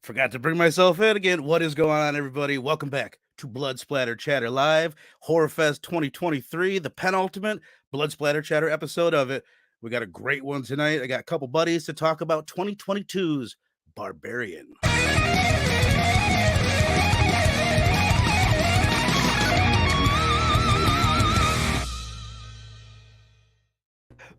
Forgot to bring myself in again. What is going on, everybody? Welcome back to Blood Splatter Chatter Live, Horrorfest 2023, the penultimate Blood Splatter Chatter episode of it. We got a great one tonight. I got a couple buddies to talk about 2022's Barbarian.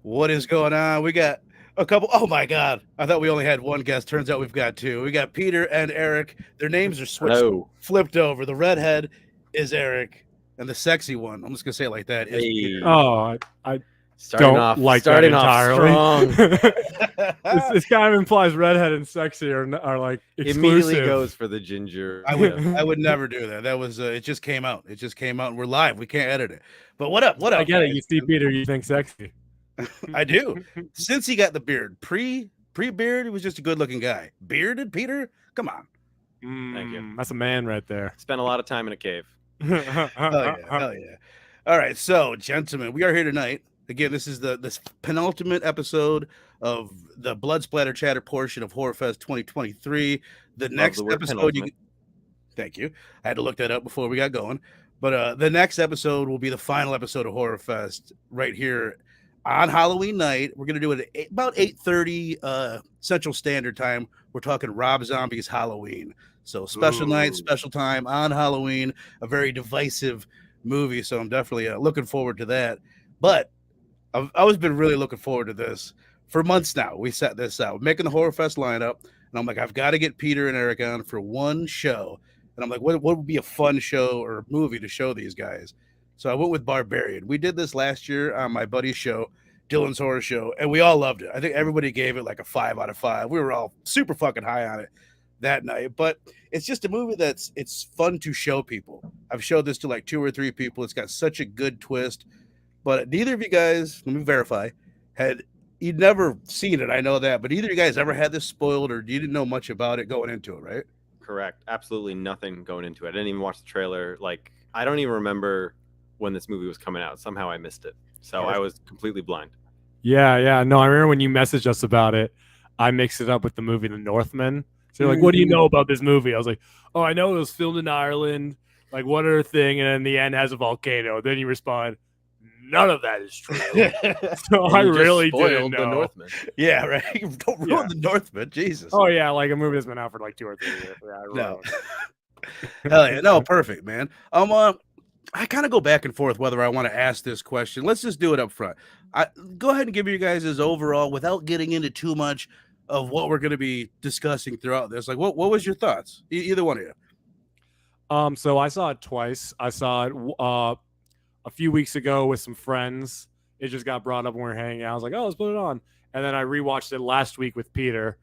What is going on? We got a couple. Oh my God. I thought we only had one guest. Turns out we've got two. We got Peter and Eric. Their names are switched, flipped over. The redhead is Eric, and the sexy one, I'm just going to say it like that, is Peter. Oh, I don't like that entirely. This kind of implies redhead and sexy are like exclusive. Immediately goes for the ginger. I would never do that. That was it just came out. It just came out and we're live. We can't edit it. But what up? What up? I get it. You see Peter, you think sexy. I do. Since he got the beard, pre-beard, he was just a good-looking guy. Bearded Peter? Come on. Thank you. That's a man right there. Spent a lot of time in a cave. Hell yeah. All right, so gentlemen, we are here tonight. Again, this is this penultimate episode of the Blood Splatter Chatter portion of Horrorfest 2023. The next episode, thank you. I had to look that up before we got going. But the next episode will be the final episode of Horrorfest right here on Halloween night. We're going to do it at about 8:30 Central Standard Time. We're talking Rob Zombie's Halloween. So special night, special time on Halloween, a very divisive movie. So I'm definitely looking forward to that. But I've always been really looking forward to this for months now. We set this out, making the Horrorfest lineup. And I'm like, I've got to get Peter and Eric on for one show. And I'm like, what would be a fun show or movie to show these guys? So I went with Barbarian. We did this last year on my buddy's show, Dylan's Horror Show, and we all loved it. I think everybody gave it like a 5 out of 5. We were all super fucking high on it that night. But it's just a movie it's fun to show people. I've showed this to like 2 or 3 people. It's got such a good twist. But neither of you guys, let me verify, you'd never seen it. I know that. But either of you guys ever had this spoiled or you didn't know much about it going into it, right? Correct. Absolutely nothing going into it. I didn't even watch the trailer. Like, I don't even remember when this movie was coming out. Somehow I missed it. So I was completely blind. Yeah. No, I remember when you messaged us about it, I mixed it up with the movie The Northman. So you're like, what do you know about this movie? I was like, oh, I know it was filmed in Ireland. Like, what other thing? And in the end has a volcano. Then you respond, none of that is true. So I really didn't know. The Northman. Yeah, right. Don't ruin The Northman. Jesus. Oh, yeah. Like a movie that's been out for like 2 or 3 years. Yeah, Hell yeah. No, perfect, man. I kind of go back and forth whether I want to ask this question. Let's just do it up front. Go ahead and give you guys his overall without getting into too much of what we're going to be discussing throughout this. Like, what was your thoughts? Either one of you. So I saw it twice. I saw it a few weeks ago with some friends. It just got brought up when we were hanging out. I was like, oh, let's put it on. And then I rewatched it last week with Peter.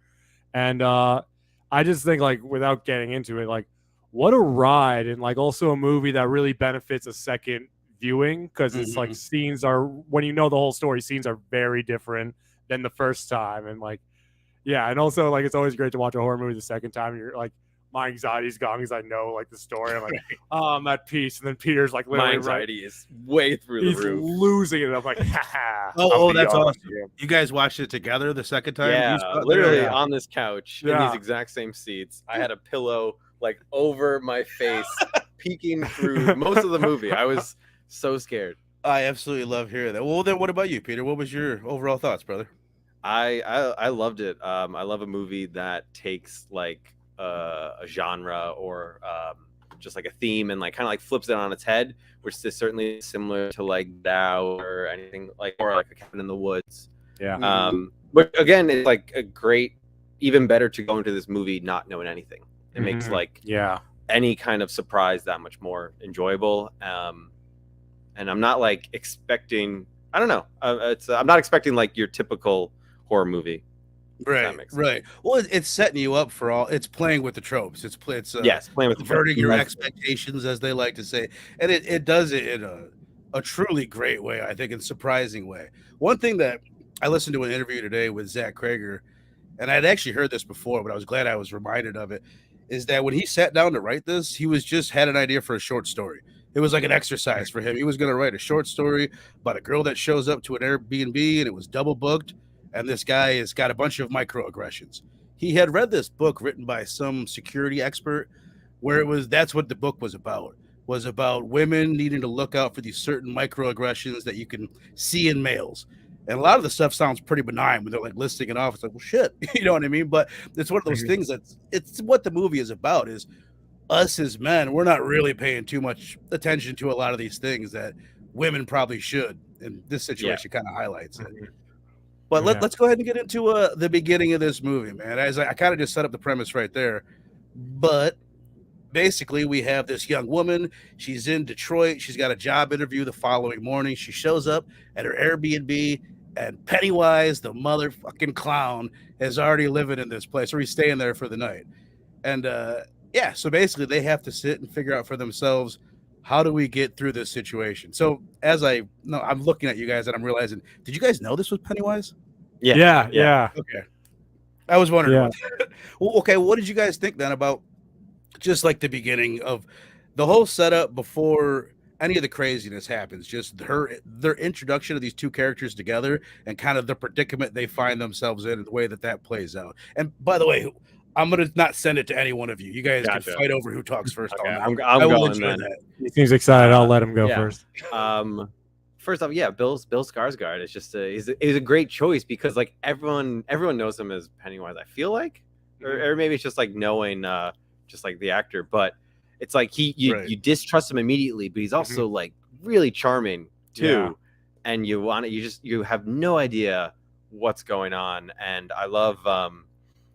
And I just think, like, without getting into it, like, what a ride, and like also a movie that really benefits a second viewing because it's like scenes are, when you know the whole story, scenes are very different than the first time. And like, yeah, and also like it's always great to watch a horror movie the second time. You're like, my anxiety's gone because I know like the story. I'm like, oh, I'm at peace. And then Peter's like, my anxiety is way through the roof. He's losing it. I'm like, oh, that's awesome. You guys watched it together the second time? Yeah, literally on this couch in these exact same seats. I had a pillow like over my face, peeking through most of the movie. I was so scared. I absolutely love hearing that. Well, then what about you, Peter? What was your overall thoughts, brother? I loved it. I love a movie that takes like a genre or just like a theme and like kind of like flips it on its head, which is certainly similar to like Thou or anything like, or like a Cabin in the Woods. Yeah. But again, it's like a great, even better to go into this movie not knowing anything. It makes like any kind of surprise that much more enjoyable. And I'm not like expecting, I don't know. I'm not expecting like your typical horror movie. Right. Well, it's setting you up for all. It's playing with the tropes. It's playing with converting your expectations, as they like to say, and it does it in a truly great way. I think in a surprising way. One thing that I listened to an interview today with Zach Cregger, and I'd actually heard this before, but I was glad I was reminded of it. Is that when he sat down to write this, he was just had an idea for a short story. It was like an exercise for him. He was going to write a short story about a girl that shows up to an Airbnb and it was double booked. And this guy has got a bunch of microaggressions. he had read this book written by some security expert where that's what the book was about women needing to look out for these certain microaggressions that you can see in males. And a lot of the stuff sounds pretty benign when they're like listing it off. It's like, well, shit, you know what I mean? But it's one of those things it's what the movie is about, is us as men, we're not really paying too much attention to a lot of these things that women probably should. And this situation kind of highlights it. But let's go ahead and get into the beginning of this movie, man. As I kind of just set up the premise right there. But basically, we have this young woman. She's in Detroit. She's got a job interview the following morning. She shows up at her Airbnb, and Pennywise, the motherfucking clown, is already living in this place, or he's staying there for the night. And so basically, they have to sit and figure out for themselves, how do we get through this situation? So I'm looking at you guys and I'm realizing, did you guys know this was Pennywise? Yeah. Okay. I was wondering. Well, okay. What did you guys think then about just like the beginning of the whole setup before any of the craziness happens? Just their introduction of these two characters together and kind of the predicament they find themselves in and the way that plays out. And by the way, I'm going to not send it to any one of you. You guys can fight over who talks first. Okay, I'm going then. He seems excited. I'll let him go first. First off, Bill Skarsgård is just he's a great choice because like everyone knows him as Pennywise. I feel like, or maybe it's just like knowing just like the actor, but it's like you distrust him immediately, but he's also like really charming too, and you have no idea what's going on. And I love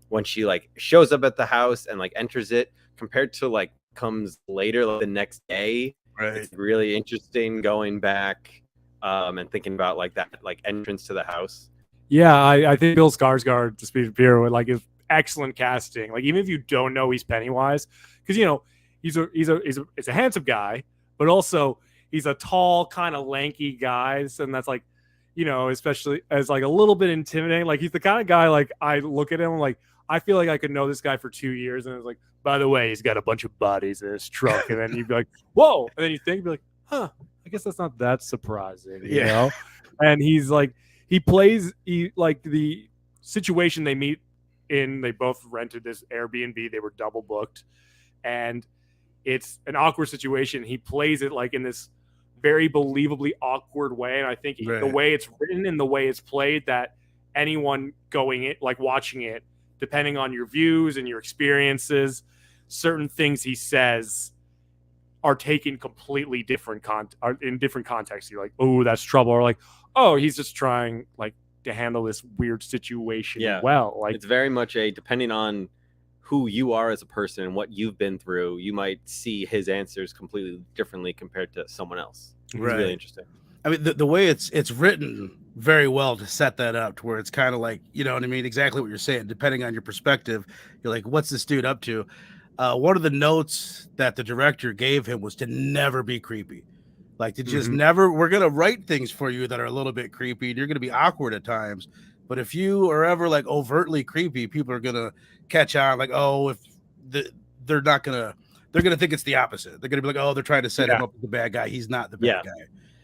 when she like shows up at the house and like enters it compared to like comes later, like the next day. Right. It's really interesting going back and thinking about like that like entrance to the house. Yeah, I think Bill Skarsgård, to speak here, with like is excellent casting. Like even if you don't know he's Pennywise, because you know he's a handsome guy, but also he's a tall, kind of lanky guy, and that's like, you know, especially as like a little bit intimidating. Like he's the kind of guy like I look at him like I feel like I could know this guy for 2 years, and it's like, by the way, he's got a bunch of bodies in his truck, and then you'd be like, whoa, and then you think, be like, huh, I guess that's not that surprising, you know? And he's like, he plays like the situation they meet in. They both rented this Airbnb. They were double booked, and it's an awkward situation. He plays it like in this very believably awkward way, and I think the way it's written and the way it's played, that anyone going it, like watching it, depending on your views and your experiences, certain things he says are taken completely different in different contexts. You're like, oh, that's trouble, or like, oh, he's just trying like to handle this weird situation well. Like it's very much depending on who you are as a person and what you've been through, you might see his answers completely differently compared to someone else. It's really interesting. I mean, the way it's written very well to set that up to where it's kind of like, you know what I mean? Exactly what you're saying. Depending on your perspective, you're like, what's this dude up to? One of the notes that the director gave him was to never be creepy. Like to just never, we're going to write things for you that are a little bit creepy. And you're going to be awkward at times. But if you are ever like overtly creepy, people are going to catch on like, oh, if they're going to think it's the opposite. They're going to be like, oh, they're trying to set him up as the bad guy. He's not the bad guy.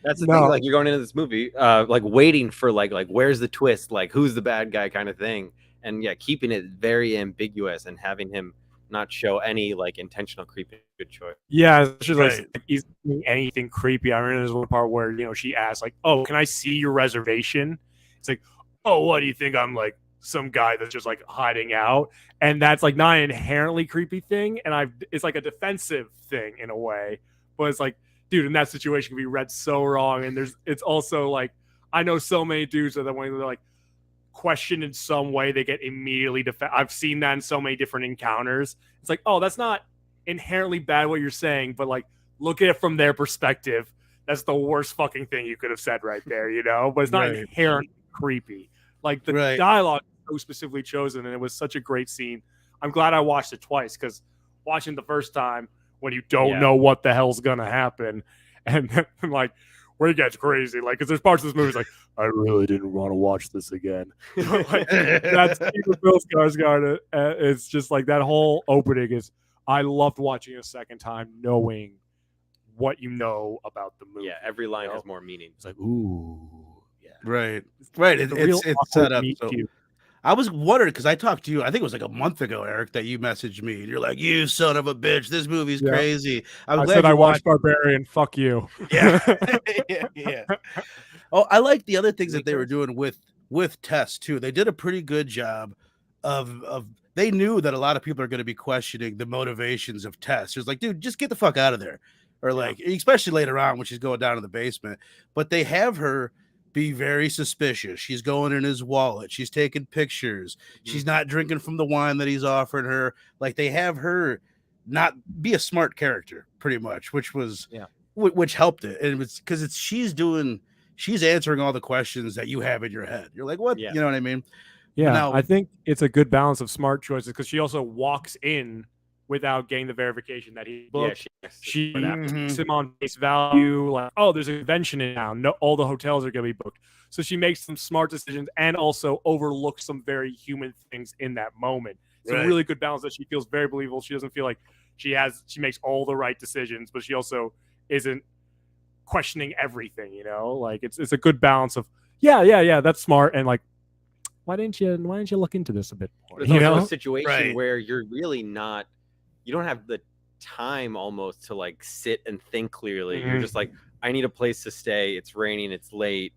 That's the thing. Like you're going into this movie, like waiting for like where's the twist? Like who's the bad guy kind of thing. And keeping it very ambiguous and having him not show any like intentional creepy. Good choice. Yeah, it's just like he's doing anything creepy. I remember there's one part where, you know, she asked like, oh, can I see your reservation? It's like, oh, what do you think? I'm like some guy that's just like hiding out. And that's like not an inherently creepy thing. And it's like a defensive thing in a way. But it's like, dude, in that situation can be read so wrong. And it's also like, I know so many dudes that when they're like questioned in some way, they get immediately I've seen that in so many different encounters. It's like, oh, that's not inherently bad what you're saying, but like look at it from their perspective. That's the worst fucking thing you could have said right there, you know? But it's not inherently creepy. Like the dialogue is so specifically chosen, and it was such a great scene. I'm glad I watched it twice, because watching the first time when you don't know what the hell's gonna happen, and then, like where it gets crazy, like because there's parts of this movie it's like I really didn't want to watch this again. Like, that's Bill Skarsgård. It's just like that whole opening is. I loved watching it a second time, knowing what you know about the movie. Yeah, every line has more meaning. It's like, ooh, right. It's set up. So I was wondering because I talked to you, I think it was like a month ago, Eric, that you messaged me. And you're like, "You son of a bitch, this movie's crazy." I said I watched Barbarian. Fuck you. Yeah. Yeah. Oh, I like the other things that they were doing with Tess too. They did a pretty good job of they knew that a lot of people are going to be questioning the motivations of Tess. It's like, dude, just get the fuck out of there. Or like, especially later on when she's going down to the basement. But they have her be very suspicious. She's going in his wallet. She's taking pictures. She's not drinking from the wine that he's offering her. Like they have her not be a smart character pretty much, which was which helped it. And it's because she's answering all the questions that you have in your head. You're like, what? You know what I mean? Yeah, now, I think it's a good balance of smart choices because she also walks in without getting the verification that he booked. She puts him on face value, like, oh, there's a convention in town. No, all the hotels are going to be booked. So she makes some smart decisions and also overlooks some very human things in that moment. It's a really good balance that she feels very believable. She doesn't feel like she makes all the right decisions, but she also isn't questioning everything, you know? Like it's a good balance of that's smart and like why didn't you look into this a bit more? There's also a situation where you're really not, you don't have the time almost to like sit and think clearly. You're just like, I need a place to stay. It's raining. It's late.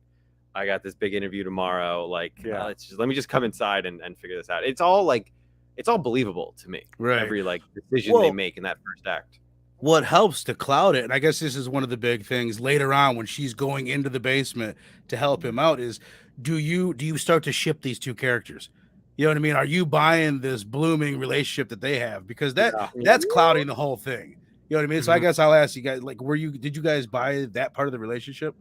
I got this big interview tomorrow. Like, let me just come inside and figure this out. It's all believable to me. Right. Every like decision they make in that first act. What helps to cloud it, and I guess this is one of the big things later on when she's going into the basement to help him out, is do you start to ship these two characters? You know what I mean? Are you buying this blooming relationship that they have? Because that's clouding the whole thing. You know what I mean? So I guess I'll ask you guys, like, did you guys buy that part of the relationship?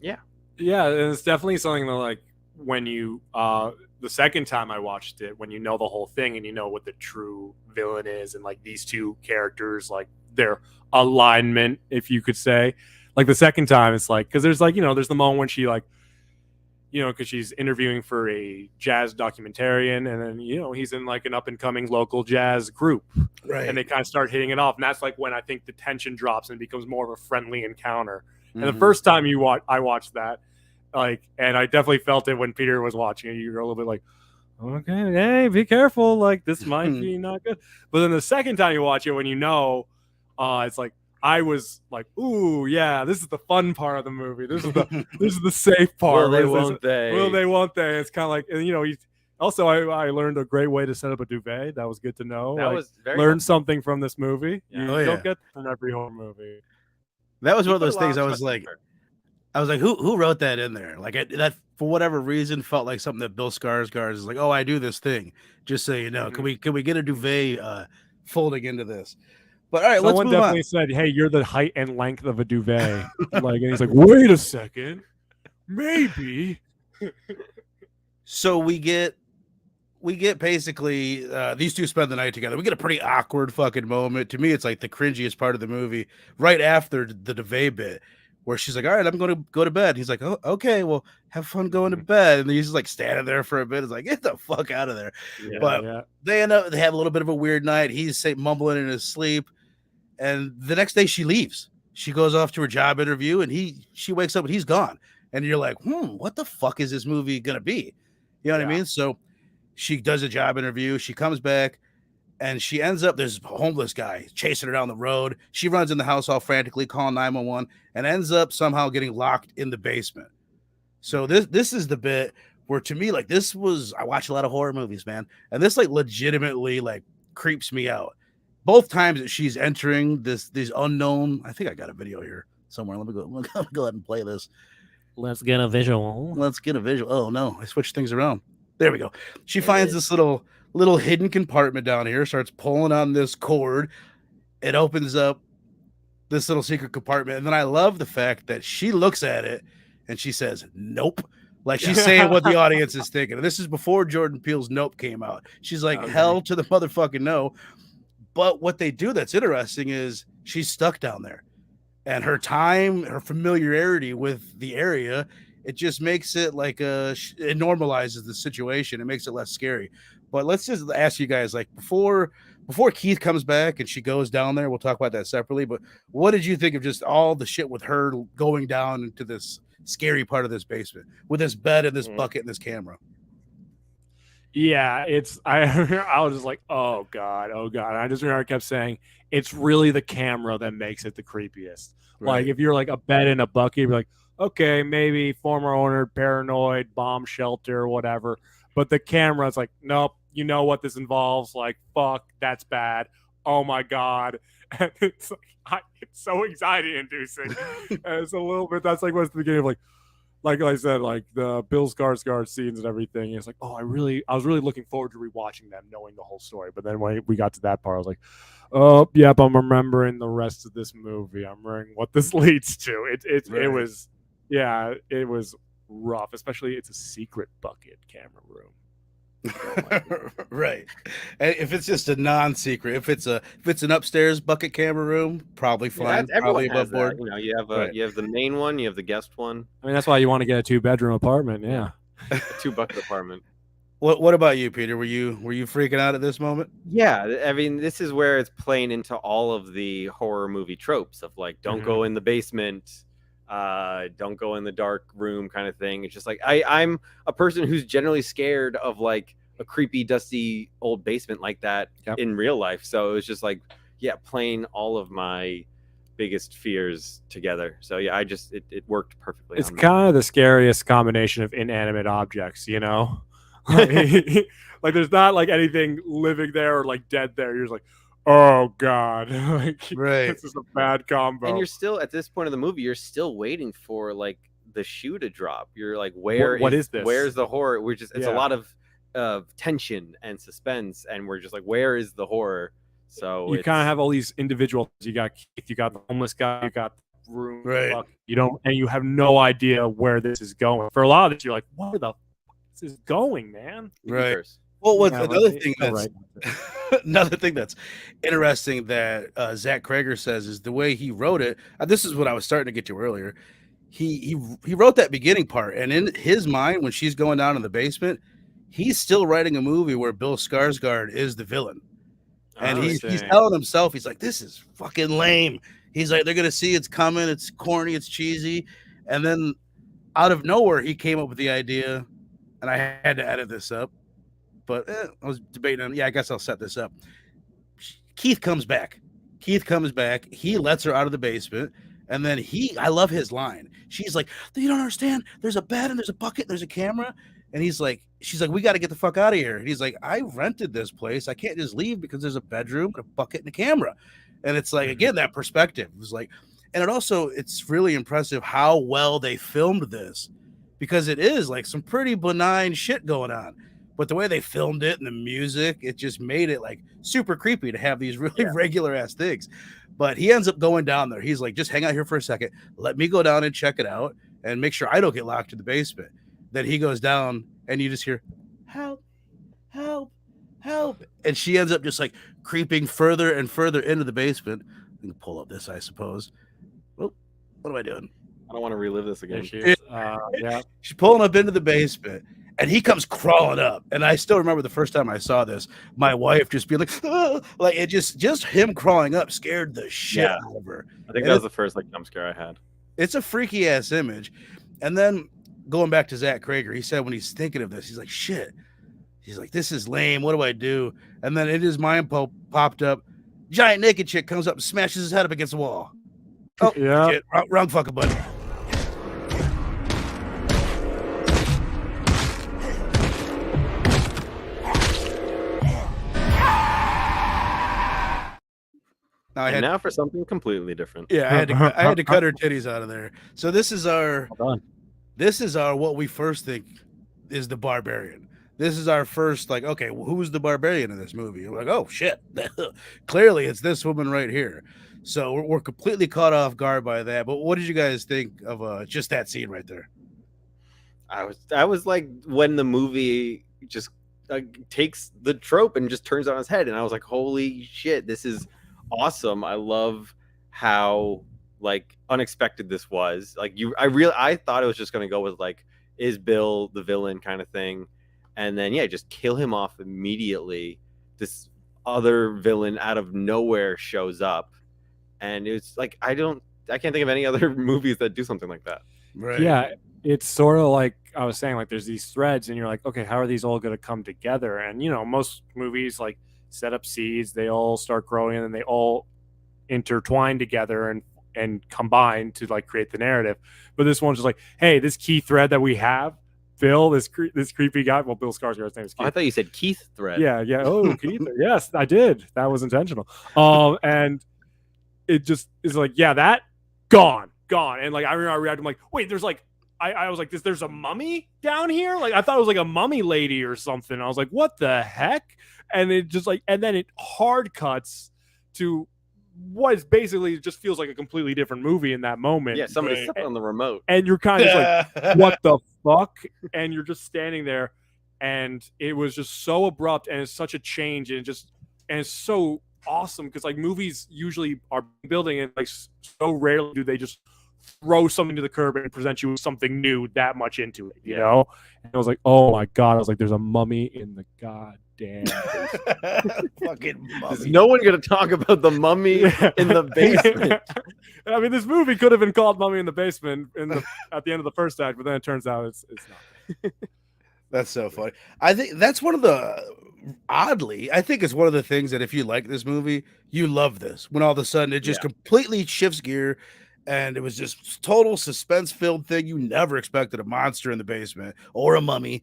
Yeah, and it's definitely something that, like, when you the second time I watched it, when you know the whole thing and you know what the true villain is, and like these two characters, like their alignment, if you could say, like the second time, it's like, because there's like, you know, there's the moment when she like, you know, because she's interviewing for a jazz documentarian, and then, you know, he's in like an up and coming local jazz group, right? And they kind of start hitting it off, and that's like when I think the tension drops and becomes more of a friendly encounter. And the first time I watched that, like, and I definitely felt it when Peter was watching it. You were a little bit like, okay, hey, be careful, like this might be not good. But then the second time you watch it, when you know, it's like, I was like, ooh, yeah, this is the fun part of the movie. This is the safe part. Will they, won't they? Will they, won't they? It's kind of like, and, you know, also I learned a great way to set up a duvet. That was good to know. That was very learned something from this movie. Yeah. You don't get from every horror movie. That was one of those things I was like, who wrote that in there? Like that for whatever reason felt like something that Bill Skarsgård is like, oh, I do this thing. Just so you know, can we get a duvet folding into this? But all right, someone let's move definitely on. said, hey, you're the height and length of a duvet. Like, and he's like, wait a second, maybe. So we get basically these two spend the night together. We get a pretty awkward fucking moment. To me, it's like the cringiest part of the movie right after the duvet bit, where she's like, all right, I'm going to go to bed. He's like, oh, okay, well, have fun going to bed. And he's just like standing there for a bit. It's like, get the fuck out of there. They have a little bit of a weird night. He's mumbling in his sleep. And the next day she leaves. She goes off to her job interview, and she wakes up and he's gone. And you're like, what the fuck is this movie going to be? You know what I mean? So she does a job interview. She comes back, and she ends up, there's a homeless guy chasing her down the road. She runs in the house all frantically, calling 911, and ends up somehow getting locked in the basement. So this is the bit where, to me, like, I watch a lot of horror movies, man. And this, like, legitimately, like, creeps me out. Both times that she's entering these unknown, I think I got a video here somewhere. Let me go ahead and play this. Let's get a visual. Oh no, I switched things around. There we go. She finds this little hidden compartment down here, starts pulling on this cord. It opens up this little secret compartment. And then I love the fact that she looks at it and she says, nope. Like she's saying what the audience is thinking. And this is before Jordan Peele's Nope came out. She's like, hell to the motherfucking no. But what they do that's interesting is she's stuck down there, and her familiarity with the area, it just makes it like it normalizes the situation. It makes it less scary. But let's just ask you guys, like, before Keith comes back and she goes down there, we'll talk about that separately. But what did you think of just all the shit with her going down into this scary part of this basement with this bed and this bucket and this camera? Yeah, I was just like, oh god. And I just remember I kept saying it's really the camera that makes it the creepiest. Right. Like if you're like a bed in a bucket, you're like, okay, maybe former owner, paranoid, bomb shelter, whatever. But the camera, it's like, nope, you know what this involves? Like, fuck, that's bad. Oh my god. And it's like it's so anxiety inducing. And it's a little bit that's like what's the beginning of like I said, like the Bill Skarsgård scenes and everything. It's like, oh, I was really looking forward to rewatching them, knowing the whole story. But then when we got to that part, I was like, oh, yep, I'm remembering the rest of this movie. I'm remembering what this leads to. It was rough, especially it's a secret bucket camera room. Right. And if it's just a non-secret, if it's an upstairs bucket camera room, probably fine. Probably above board. You know, you have the main one, you have the guest one. I mean, that's why you want to get a 2-bedroom apartment. Yeah. A 2-bucket apartment. What about you, Peter? Were you freaking out at this moment? Yeah, I mean, this is where it's playing into all of the horror movie tropes of like, don't go in the basement, don't go in the dark room kind of thing. It's just like I'm a person who's generally scared of like a creepy, dusty old basement like that in real life. So it was just like, yeah, playing all of my biggest fears together. So yeah, it worked perfectly. It's kind of the scariest combination of inanimate objects, you know? Like there's not like anything living there or like dead there. You're just like, oh god, like, right? This is a bad combo. And you're still at this point of the movie, you're still waiting for like the shoe to drop. You're like, what is this? Where's the horror? We're just it's a lot of tension and suspense, and we're just like, where is the horror? So you kind of have all these individual. You got the homeless guy, you got the room, right? You have no idea where this is going. For a lot of this, you're like, where the is going, man? Right. Well, what's another thing that's interesting that Zach Cregger says is the way he wrote it. This is what I was starting to get to earlier. He wrote that beginning part, and in his mind, when she's going down in the basement, he's still writing a movie where Bill Skarsgård is the villain, and he's telling himself, he's like, this is fucking lame. He's like, they're gonna see it's coming, it's corny, it's cheesy, and then out of nowhere, he came up with the idea. And I had to edit this up, but I was debating on, I guess I'll set this up. Keith comes back. He lets her out of the basement. And then I love his line. She's like, you don't understand. There's a bed and there's a bucket. And there's a camera. And she's like, we got to get the fuck out of here. And he's like, I rented this place. I can't just leave because there's a bedroom, a bucket, and a camera. And it's like, again, that perspective. It was like, and it's really impressive how well they filmed this. Because it is like some pretty benign shit going on. But the way they filmed it and the music, it just made it like super creepy to have these really regular ass things. But he ends up going down there. He's like, just hang out here for a second. Let me go down and check it out and make sure I don't get locked in the basement. Then he goes down and you just hear, help, help, help. And she ends up just like creeping further and further into the basement. I can pull up this, I suppose. Well, what am I doing? I don't want to relive this again. She's pulling up into the basement, and he comes crawling up. And I still remember the first time I saw this, my wife just being like, oh! Like it just him crawling up scared the shit out of her. I think that was the first like jump scare I had. It's a freaky ass image. And then going back to Zach Cregger, he said when he's thinking of this, he's like, shit. He's like, this is lame. What do I do? And then in his mind popped up, giant naked chick comes up and smashes his head up against the wall. Oh, shit, wrong fucking button. Now for something completely different. Yeah, I had to cut her titties out of there. So this is our what we first think is the Barbarian. This is our first like, okay, well, who's the Barbarian in this movie? We're like, oh shit, clearly it's this woman right here. So we're completely caught off guard by that. But what did you guys think of just that scene right there? I was like, when the movie just takes the trope and just turns it on its head, and I was like, holy shit, this is awesome. I love how like unexpected this was. Like I thought it was just gonna go with like, is Bill the villain kind of thing, and then just kill him off immediately. This other villain out of nowhere shows up, and it's like I can't think of any other movies that do something like that. Right. Yeah, it's sort of like I was saying, like there's these threads, and you're like, okay, how are these all going to come together? And most movies like set up seeds, they all start growing, and then they all intertwine together and combine to like create the narrative. But this one's just like, hey, this key thread that we have, Bill, this creepy guy. Well, Bill Skarsgård's name is Keith. I thought you said Keith thread. Yeah. Oh, Keith. Yes, I did. That was intentional. And it just is like, yeah, that gone. And like I remember I reacted, I'm like, wait, there's like I was like, there's a mummy down here? Like I thought it was like a mummy lady or something. I was like, what the heck? And it just like, and then it hard cuts to what is basically just feels like a completely different movie in that moment. Yeah, somebody stepped on the remote. And you're kind of just like, what the fuck? And you're just standing there, and it was just so abrupt, and it's such a change, and it's so awesome because like movies usually are building, and like so rarely do they just throw something to the curb and present you with something new that much into it, you know? And I was like, oh my God. I was like, there's a mummy in the goddamn fucking mummy. Is no one going to talk about the mummy in the basement? I mean, this movie could have been called Mummy in the Basement at the end of the first act, but then it turns out it's not. That's so funny. I think that's one of the I think it's one of the things that if you like this movie, you love this. When all of a sudden it just completely shifts gear. And it was just total suspense-filled thing. You never expected a monster in the basement or a mummy.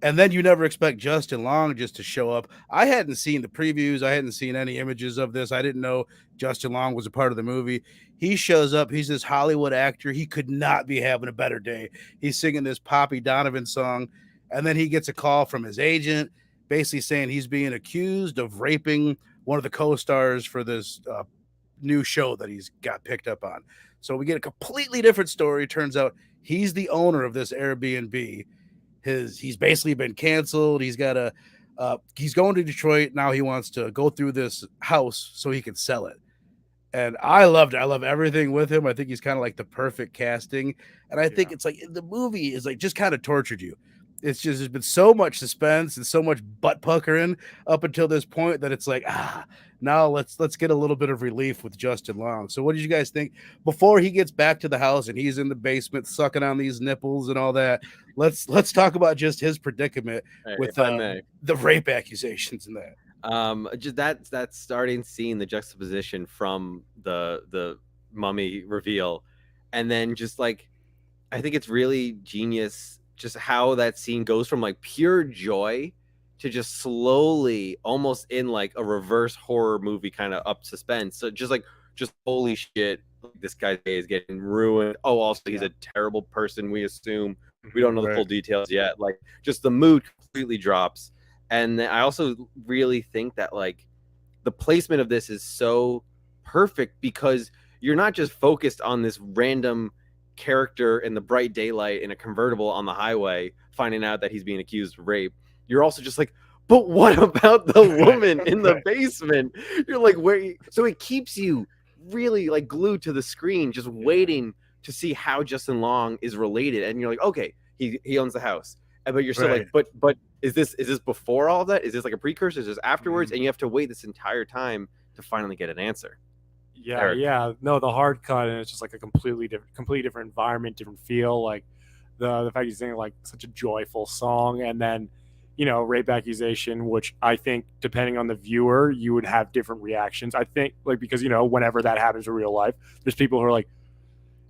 And then you never expect Justin Long just to show up. I hadn't seen the previews. I hadn't seen any images of this. I didn't know Justin Long was a part of the movie. He shows up. He's this Hollywood actor. He could not be having a better day. He's singing this Poppy Donovan song. And then he gets a call from his agent basically saying he's being accused of raping one of the co-stars for this new show that he's got picked up on. So we get a completely different story. Turns out he's the owner of this Airbnb. He's basically been canceled. He's got he's going to Detroit. Now he wants to go through this house so he can sell it. And I loved it. I love everything with him. I think he's kind of like the perfect casting. And I think it's like the movie is like just kind of tortured you. It's just, there's been so much suspense and so much butt puckering up until this point that it's like, now let's get a little bit of relief with Justin Long. So what did you guys think before he gets back to the house and he's in the basement sucking on these nipples and all that? Let's talk about just his predicament with the rape accusations and that. Just that starting scene, the juxtaposition from the mummy reveal, and then just like, I think it's really genius just how that scene goes from like pure joy to just slowly, almost in like a reverse horror movie kind of up suspense. So just holy shit, this guy's day is getting ruined. Oh, also he's a terrible person, we assume. We don't know the full details yet. Like just the mood completely drops. And I also really think that like the placement of this is so perfect because you're not just focused on this random character in the bright daylight in a convertible on the highway finding out that he's being accused of rape. You're also just like, but what about the woman in the basement? You're like, where? So it keeps you really like glued to the screen, just waiting to see how Justin Long is related. And you're like, okay, he owns the house, but you're still like, but is this before all of that? Is this like a precursor? Is this afterwards? And you have to wait this entire time to finally get an answer. No, the hard cut, and it's just like a completely different environment, different feel. Like the fact he's singing like such a joyful song, and then rape accusation, which I think depending on the viewer, you would have different reactions. I think like because whenever that happens in real life, there's people who are like,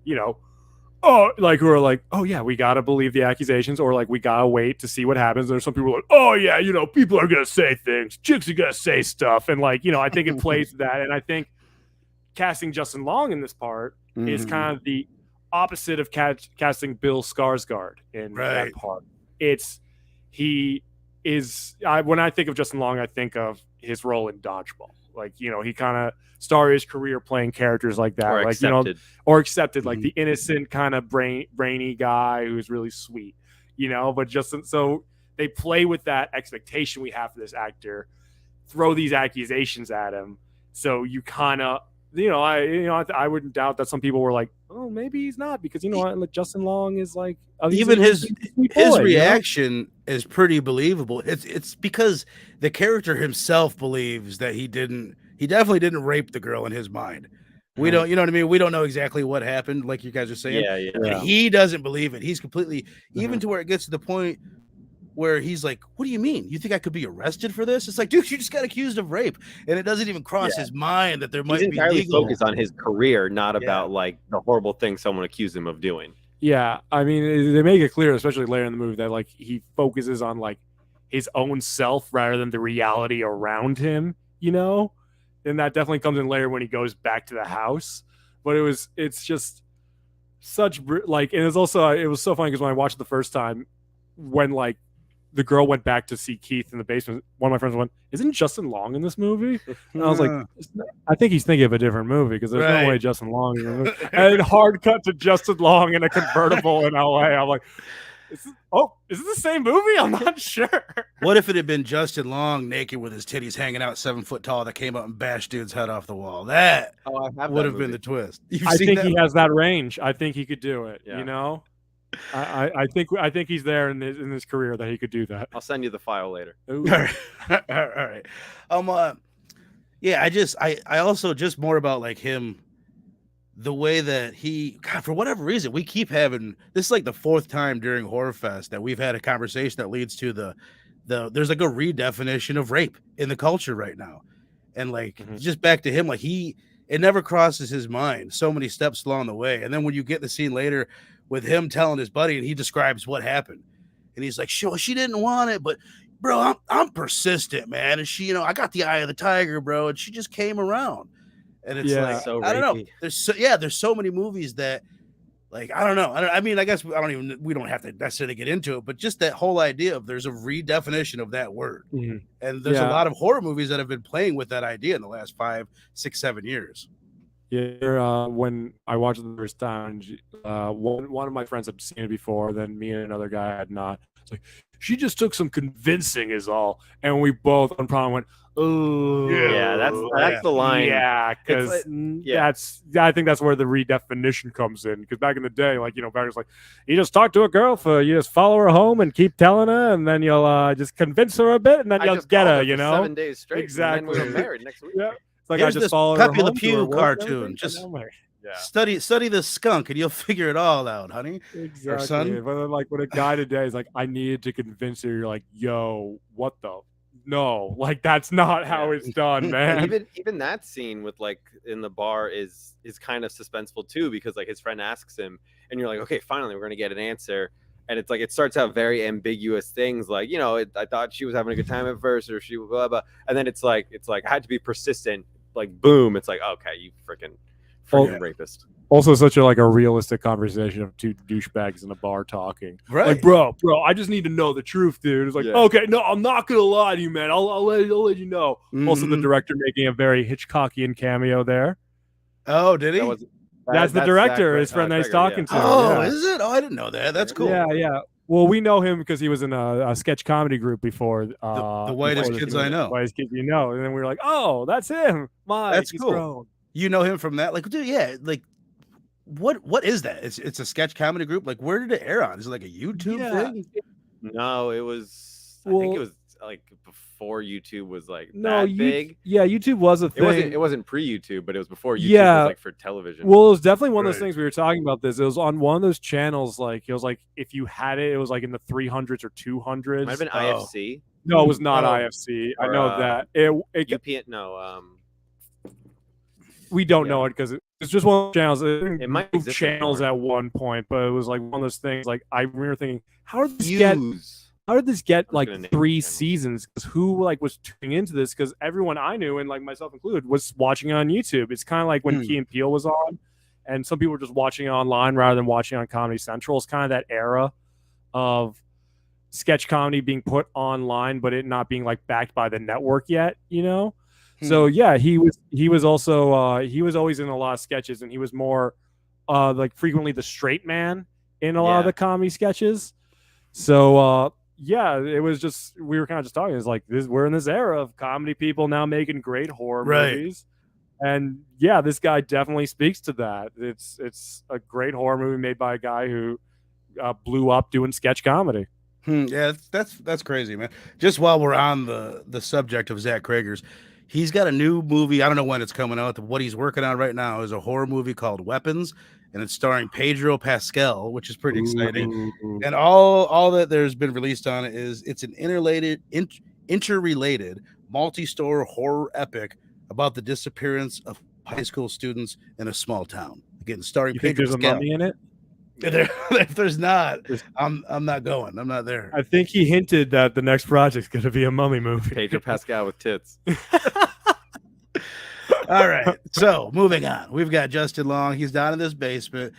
who are like, oh yeah, we gotta believe the accusations, or like we gotta wait to see what happens. There's some people who are like, oh yeah, people are gonna say things, chicks are gonna say stuff, and like I think it plays that, and I think casting Justin Long in this part is kind of the opposite of casting Bill Skarsgård in that part. When I think of Justin Long, I think of his role in Dodgeball. Like, he kind of started his career playing characters like that, or like accepted, like the innocent kind of brainy guy who's really sweet, But Justin, so they play with that expectation we have for this actor, throw these accusations at him, so you kind of. I wouldn't doubt that some people were like, "Oh, maybe he's not," because like Justin Long is like even his reaction is pretty believable. It's because the character himself believes that he definitely didn't rape the girl in his mind, We don't, you know what I mean? We don't know exactly what happened, like you guys are saying. Yeah. And he doesn't believe it. He's completely, even to where it gets to the point where he's like, what do you mean? You think I could be arrested for this? It's like, dude, you just got accused of rape. And it doesn't even cross his mind that there might be entirely legal. focused on his career, not about like the horrible thing someone accused him of doing. Yeah. I mean, they make it clear, especially later in the movie, that like he focuses on like his own self rather than the reality around him, you know? And that definitely comes in later when he goes back to the house. But it's just such like, and it was so funny because when I watched it the first time, when like the girl went back to see Keith in the basement, one of my friends went, "Isn't Justin Long in this movie?" And I was like, "I think he's thinking of a different movie because there's no way Justin Long is in the movie." And hard cut to Justin Long in a convertible in LA. I'm like, is this the same movie? I'm not sure. What if it had been Justin Long naked with his titties hanging out 7 foot tall that came up and bashed dude's head off the wall? That would have been the twist. I think he has that range. I think he could do it. Yeah. You know, I think he's there in his career that he could do that. I'll send you the file later. All right. Yeah. I also just more about like him. The way that God, for whatever reason, we keep having this is like the fourth time during Horrorfest that we've had a conversation that leads to there's like a redefinition of rape in the culture right now. And like, just back to him, like it never crosses his mind so many steps along the way. And then when you get the scene later with him telling his buddy and he describes what happened and he's like, sure, she didn't want it, but bro, I'm persistent, man. And she, I got the eye of the tiger, bro. And she just came around. And it's like, so I don't know. There's so many movies that, like, I don't know. I mean, I guess we don't have to necessarily get into it, but just that whole idea of there's a redefinition of that word. And there's a lot of horror movies that have been playing with that idea in the last 5, 6, 7 years. Yeah. When I watched it the first time, one of my friends had seen it before, then me and another guy had not. It's like, she just took some convincing is all. And we both on problem went, oh, yeah, that's the line. Yeah, because I think that's where the redefinition comes in. Because back in the day, like, back was like, you just talk to a girl you just follow her home and keep telling her, and then you'll just convince her a bit, and then you'll get her. 7 days straight. Exactly. And then we were married next week. Yeah. It's like I just follow her home. Pepe Le Pew cartoon. Just study the skunk, and you'll figure it all out, honey. Exactly. Son. But then, like, when a guy today is like, I needed to convince her. You're like, yo, what the. No, like that's not how it's done, man. Even that scene with like in the bar is kind of suspenseful too, because like his friend asks him, and you're like, okay, finally we're gonna get an answer, and it's like it starts out very ambiguous things, like I thought she was having a good time at first, or she blah blah, and then it's like I had to be persistent, like boom, it's like okay, you freaking rapist. Also, such a realistic conversation of two douchebags in a bar talking. Right. Like, bro, I just need to know the truth, dude. It's like, okay, no, I'm not gonna lie to you, man. I'll let you know. Also, the director making a very Hitchcockian cameo there. Oh, did he? That's the director, his friend that he's talking to. Oh, is it? Oh, I didn't know that. That's cool. Yeah. Well, we know him because he was in a sketch comedy group before. The whitest kids I know. Whitest kids you know. And then we were like, oh, that's him. That's cool. Grown. You know him from that? Like, dude, yeah, like. What is that? It's a sketch comedy group. Like, where did it air on? Is it like a YouTube thing? No, it was. I think it was like before YouTube was like big. Yeah, YouTube was a thing. It wasn't pre-YouTube, but it was before YouTube was like for television. Well, it was definitely one of those things we were talking about. It was on one of those channels. Like it was like if you had it, it was like in the 300s or 200s. Might have been IFC. No, it was not IFC. I know that it UPN. No, we don't know it because it's just one of those channels. It might exist channels at one point, but it was like one of those things. Like I remember thinking, how did this get like 3 seasons? Because who was tuning into this? Because everyone I knew, and like myself included, was watching it on YouTube. It's kind of like when Key and Peele was on, and some people were just watching it online rather than watching on Comedy Central. It's kind of that era of sketch comedy being put online, but it not being like backed by the network yet. So yeah, he was also he was always in a lot of sketches, and he was more like frequently the straight man in a lot of the comedy sketches. So yeah, it was just we were kind of just talking. It's like we're in this era of comedy people now making great horror movies, and yeah, this guy definitely speaks to that. It's a great horror movie made by a guy who blew up doing sketch comedy. Yeah, that's crazy, man. Just while we're on the subject of Zach Cregger's. He's got a new movie. I don't know when it's coming out. What he's working on right now is a horror movie called Weapons, and it's starring Pedro Pascal, which is pretty exciting. And all that there's been released on it is it's an interrelated, multi-store horror epic about the disappearance of high school students in a small town. Again, starring Pedro Pascal. There's a mummy in it? If there's not, I'm not going. I'm not there. I think he hinted that the next project's going to be a mummy movie. Pedro Pascal with tits. All right. So moving on, we've got Justin Long. He's down in this basement,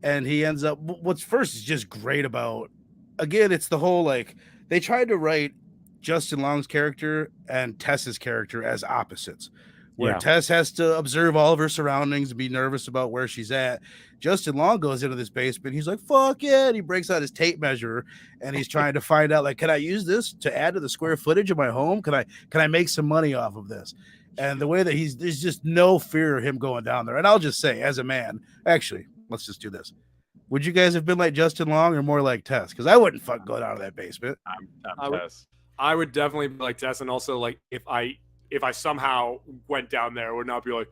and he ends up. What's first is just great about. Again, it's the whole like they tried to write Justin Long's character and Tess's character as opposites. Where Tess has to observe all of her surroundings and be nervous about where she's at. Justin Long goes into this basement. He's like, fuck yeah. And he breaks out his tape measure and he's trying to find out, like, can I use this to add to the square footage of my home? Can I make some money off of this? And the way that there's just no fear of him going down there. And I'll just say, as a man, actually, let's just do this. Would you guys have been like Justin Long or more like Tess? Because I wouldn't fucking go down to that basement. I'm Tess. I would definitely be like Tess. And also, like, if I somehow went down there, it would not be like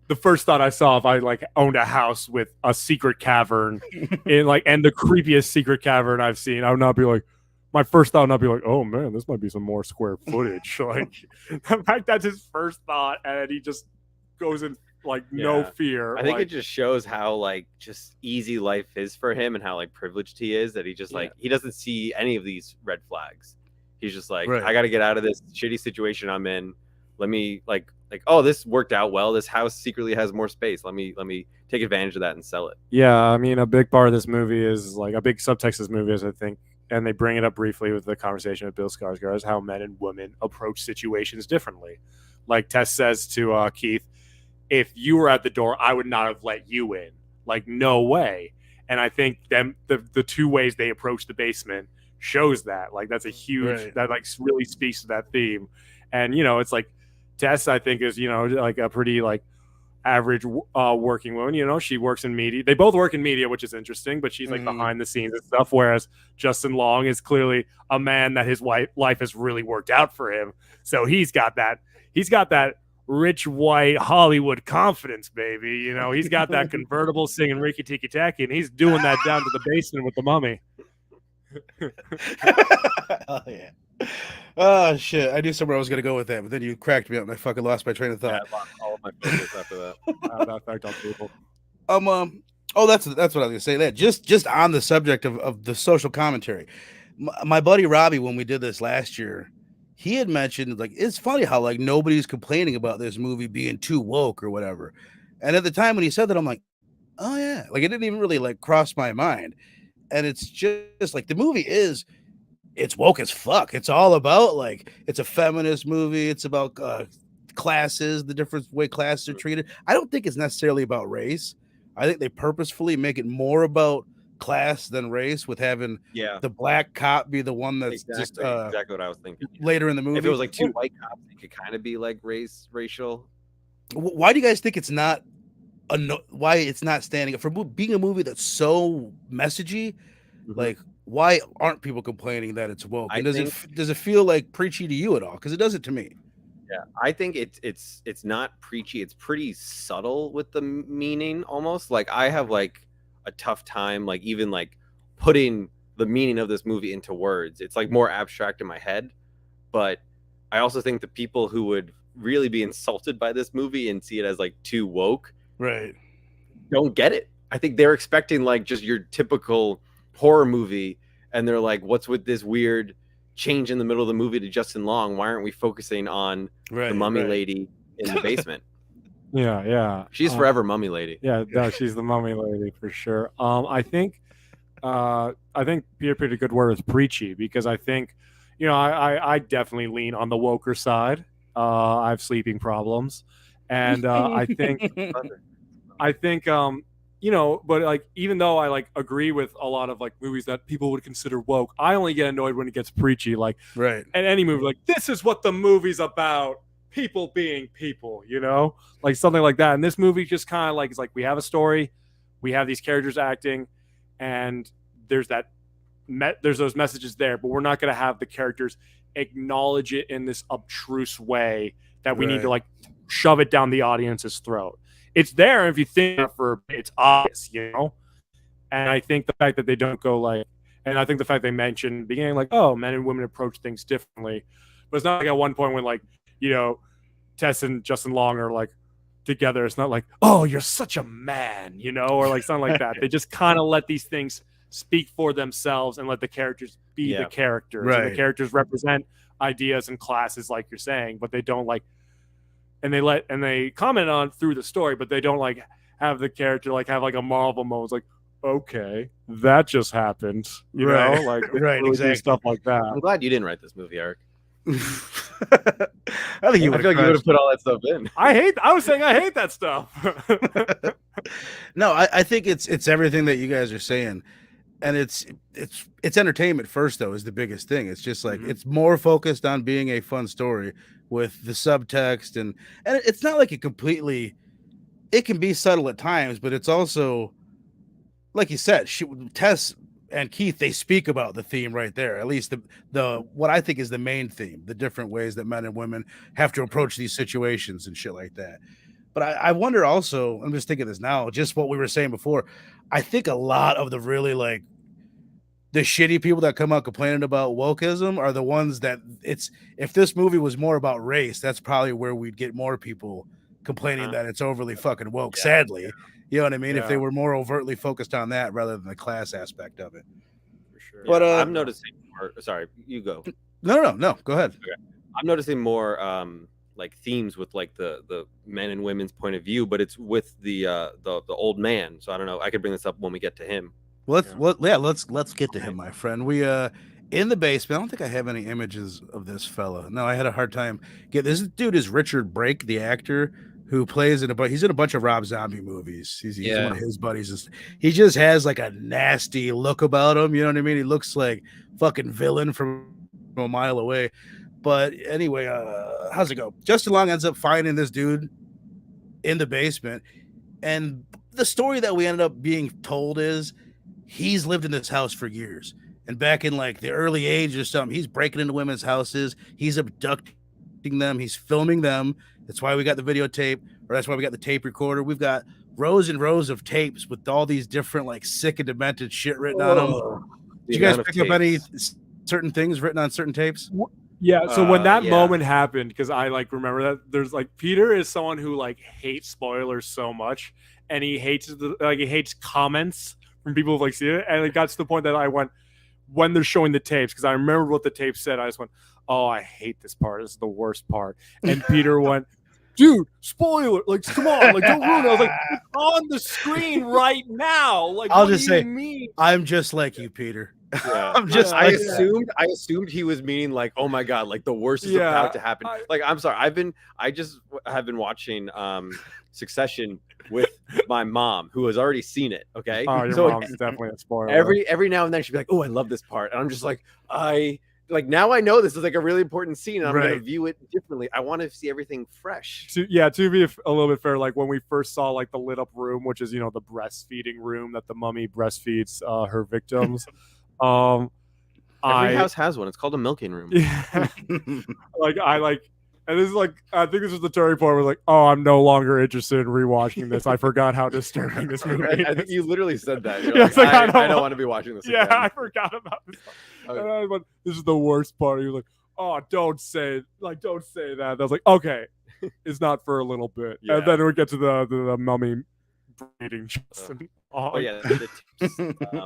the first thought I saw if I like owned a house with a secret cavern and the creepiest secret cavern I've seen. I would not be like, my first thought would not be like, oh man, this might be some more square footage. Like the fact that's his first thought and he just goes in like no fear. I think it just shows how like just easy life is for him and how like privileged he is that he just like he doesn't see any of these red flags. He's just like, I got to get out of this shitty situation I'm in. Let me like, oh, this worked out well. This house secretly has more space. Let me take advantage of that and sell it. Yeah, I mean, a big part of this movie is like a big subtext of this movie is, I think, and they bring it up briefly with the conversation with Bill Skarsgård, is how men and women approach situations differently. Like Tess says to Keith, if you were at the door, I would not have let you in. Like, no way. And I think the two ways they approach the basement shows that. Like, that's a huge, that like really speaks to that theme. And, you know, it's like, Tess, I think, is, you know, like a pretty like average working woman. You know, she works in media. They both work in media, which is interesting, but she's like behind the scenes and stuff. Whereas Justin Long is clearly a man that his life has really worked out for him. So he's got that rich white Hollywood confidence, baby. You know, he's got that convertible singing Ricky Tiki Taki, and he's doing that down to the basement with the mummy. Oh yeah. Oh shit! I knew somewhere I was gonna go with that, but then you cracked me up, and I fucking lost my train of thought. Yeah, I lost all of my focus after that. That effect on people. Oh, that's what I was gonna say. That just on the subject of the social commentary, my buddy Robbie, when we did this last year, he had mentioned like it's funny how like nobody's complaining about this movie being too woke or whatever. And at the time when he said that, I'm like, oh yeah, like it didn't even really like cross my mind. And it's just like the movie is. It's woke as fuck. It's all about like it's a feminist movie. It's about classes, the different way classes are treated. I don't think it's necessarily about race. I think they purposefully make it more about class than race, with having the black cop be the one that's exactly what I was thinking. Later in the movie, if it was like two white cops, it could kind of be like racial. Why do you guys think it's not? Why it's not standing up for being a movie that's so messagey? Like. Why aren't people complaining that it's woke? And does it feel like preachy to you at all? Because it does it to me. Yeah, I think it's not preachy. It's pretty subtle with the meaning almost. Like I have like a tough time like even like putting the meaning of this movie into words. It's like more abstract in my head. But I also think the people who would really be insulted by this movie and see it as like too woke, don't get it. I think they're expecting like just your typical horror movie, and they're like, what's with this weird change in the middle of the movie to Justin Long? Why aren't we focusing on the mummy lady in the basement? She's forever mummy lady. No, she's the mummy lady for sure. I think Peter put a good word with preachy, because I think, you know, I definitely lean on the woker side. I have sleeping problems, and I think you know, but like, even though I like agree with a lot of like movies that people would consider woke, I only get annoyed when it gets preachy. Like, and any movie, like, this is what the movie's about, people being people, you know, like something like that. And this movie just kind of like, it's like, we have a story, we have these characters acting, and there's those messages there, but we're not going to have the characters acknowledge it in this obtruse way that we need to like shove it down the audience's throat. It's there if you think it's obvious, you know. And I think the fact that they don't go like, and I think the fact they mentioned beginning like, oh, men and women approach things differently, but it's not like at one point when like, you know, Tess and Justin Long are like together. It's not like, oh, you're such a man, you know, or like something like that. They just kind of let these things speak for themselves and let the characters be the characters. Right. And the characters represent ideas and classes, like you're saying, but they don't like, and they comment on through the story, but they don't like have the character like have like a Marvel moment. It's like, okay, that just happened, you know, like exactly stuff like that. I'm glad you didn't write this movie, Eric. I feel like you would have put all that stuff in. I was saying I hate that stuff. No, I think it's everything that you guys are saying, and it's entertainment first though is the biggest thing. It's just like it's more focused on being a fun story with the subtext, and it's not like it can be subtle at times, but it's also like you said, Tess and Keith, they speak about the theme right there. At least the what I think is the main theme, the different ways that men and women have to approach these situations and shit like that. But I wonder also, I'm just thinking this now, just what we were saying before. I think a lot of the really like the shitty people that come out complaining about wokeism are the ones that if this movie was more about race, that's probably where we'd get more people complaining that it's overly fucking woke, sadly. You know what I mean? If they were more overtly focused on that rather than the class aspect of it. For sure. But I'm noticing more, sorry, you go. No, go ahead. Okay. I'm noticing more like themes with like the men and women's point of view, but it's with the old man. So I don't know. I could bring this up when we get to him. Let's get to him, my friend. We in the basement. I don't think I have any images of this fella. No, I had a hard time. This dude is Richard Brake, the actor who plays he's in a bunch of Rob Zombie movies. He's one of his buddies. He just has like a nasty look about him. You know what I mean? He looks like fucking villain from a mile away. But anyway, how's it go? Justin Long ends up finding this dude in the basement. And the story that we ended up being told is he's lived in this house for years. And back in like the early age or something, he's breaking into women's houses. He's abducting them. He's filming them. That's why we got the videotape, or that's why we got the tape recorder. We've got rows and rows of tapes with all these different like sick and demented shit written on them. Did you guys pick up any certain things written on certain tapes? Yeah. So when that moment happened, because I like remember that there's like Peter is someone who like hates spoilers so much, and he hates he hates comments from people who like see it, and it got to the point that I went when they're showing the tapes because I remember what the tape said. I just went, oh, I hate this part. This is the worst part. And Peter went, dude, spoiler! Like, come on, like, don't ruin it. I was like, it's on the screen right now. Like, I'll just say, mean? I'm just like you, Peter. Yeah. I assumed he was meaning like, oh my god, like the worst is about to happen. I'm sorry. I just have been watching Succession with my mom, who has already seen it. Okay, your mom's definitely a spoiler. Every now and then she'd be like, oh, I love this part, and I'm just like, now I know this is like a really important scene, and I'm going to view it differently. I want to see everything fresh. To be a little bit fair, like when we first saw like the lit up room, which is the breastfeeding room that the mummy breastfeeds her victims. Every house has one. It's called a milking room. Yeah. And this is like, I think this was the turning point where like, oh, I'm no longer interested in rewatching this. I forgot how disturbing this movie is. I think you literally said that. You're like, I don't want to be watching this again. I forgot about this. Okay. And I went, this is the worst part. He was like, oh, don't say that. And I was like, okay, it's not for a little bit. Yeah. And then we get to the mummy breeding. The tips.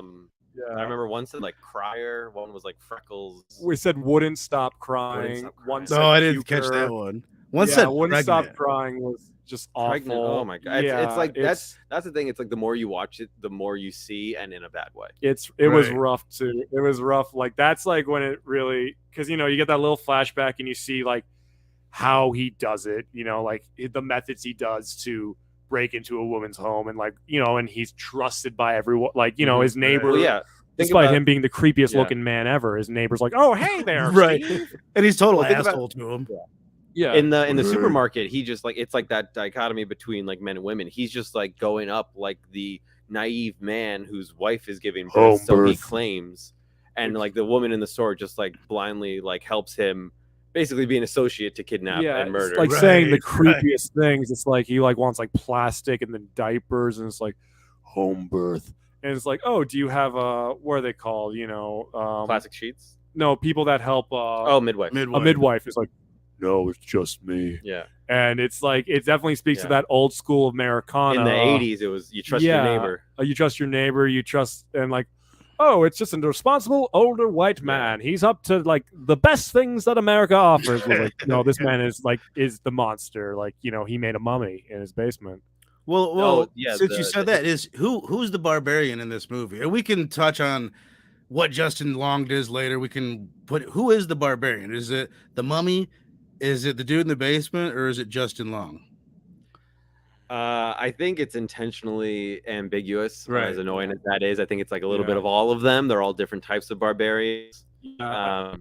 Yeah. I remember one said like crier, one was like freckles. We said wouldn't stop crying. One said I didn't catch that one. One said wouldn't stop crying was just awful. Pregnant. Oh my god. It's like that's the thing. It's like the more you watch it, the more you see, and in a bad way. It was rough too. It was rough. Like that's like when it really, because you get that little flashback and you see like how he does it, like the methods he does to break into a woman's home, and like and he's trusted by everyone, like his neighbor. Well, despite him being the creepiest looking man ever, his neighbor's like, oh hey there, right? And he's total asshole to him. Yeah. In the supermarket, he just like, it's like that dichotomy between like men and women. He's just like going up like the naive man whose wife is giving birth, so he claims, and like the woman in the store just like blindly like helps him basically be an associate to kidnap and murder. It's like saying the creepiest things. It's like he like wants like plastic and then diapers, and it's like home birth, and it's like, oh, do you have what are they called? You know, plastic sheets. No, people that help. Midwife. A midwife is like, no, it's just me. Yeah, and it's like it definitely speaks to that old school Americana. In the 80s, it was you trust your neighbor. You trust your neighbor. You trust and like. Oh, it's just a responsible older white man. He's up to like the best things that America offers. Like, no, this man is the monster. Like, you know, he made a mummy in his basement. Well, since you said that, is who's the barbarian in this movie? And we can touch on what Justin Long does later. We can put who is the barbarian? Is it the mummy? Is it the dude in the basement, or is it Justin Long? I think it's intentionally ambiguous, as annoying as that is. I think it's like a little bit of all of them. They're all different types of barbarians. I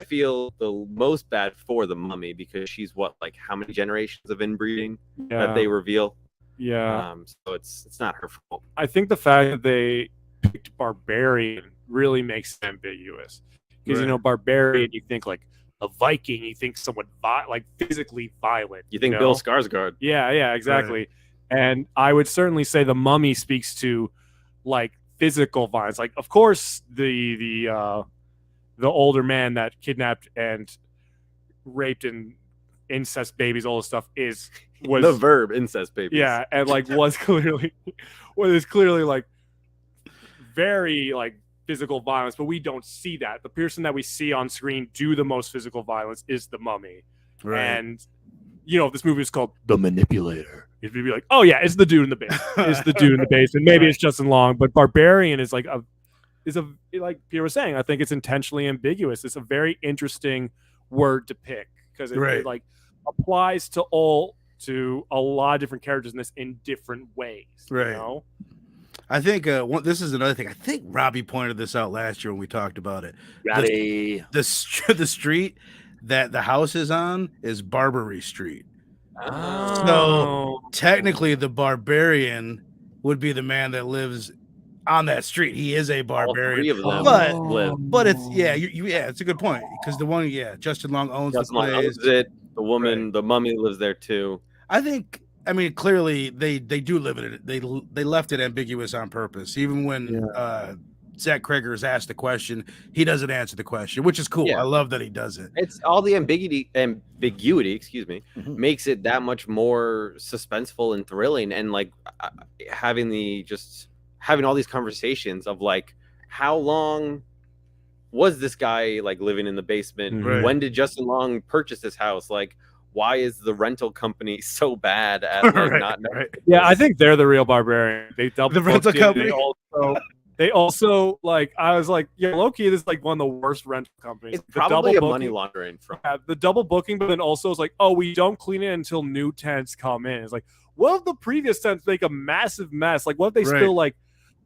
feel the most bad for the mummy because she's how many generations of inbreeding that they reveal. Yeah. So it's not her fault. I think the fact that they picked barbarian really makes it ambiguous because you know barbarian, you think like a Viking, you think someone like physically violent. You think Bill Skarsgård? Yeah, exactly. Right. And I would certainly say the mummy speaks to like physical violence. Like, of course, the older man that kidnapped and raped and incest babies, all this stuff was the verb incest babies. Yeah, and like was clearly like very like physical violence, but we don't see that. The person that we see on screen do the most physical violence is the mummy. Right. And you know, if this movie is called The Manipulator, it'd be like, oh yeah, it's the dude in the basement. It's the dude in the basement. Maybe it's Justin Long, but barbarian is like like Peter was saying, I think it's intentionally ambiguous. It's a very interesting word to pick because it like applies to a lot of different characters in this in different ways. Right. You know? I think this is another thing. I think Robbie pointed this out last year when we talked about it. The street that the house is on is Barbary Street. Oh. So technically, the barbarian would be the man that lives on that street. He is a barbarian. All three of them but it's it's a good point because the one Justin Long owns the place. The woman, the mummy lives there too. I mean, clearly they do live in it. They left it ambiguous on purpose. Even when Zach Cregger is asked the question, he doesn't answer the question, which is cool. Yeah. I love that he does it. It's all the ambiguity, makes it that much more suspenseful and thrilling. And like having all these conversations of like, how long was this guy like living in the basement? Right. When did Justin Long purchase this house? Like, why is the rental company so bad at like, not knowing? Yeah, I think they're the real barbarian. They double the rental company. They also like. I was like, yeah, low-key, this is like one of the worst rental companies. It's probably a money laundering from the double booking, but then also it's like, oh, we don't clean it until new tenants come in. It's like, what if the previous tenants make a massive mess? Like, what if they spill like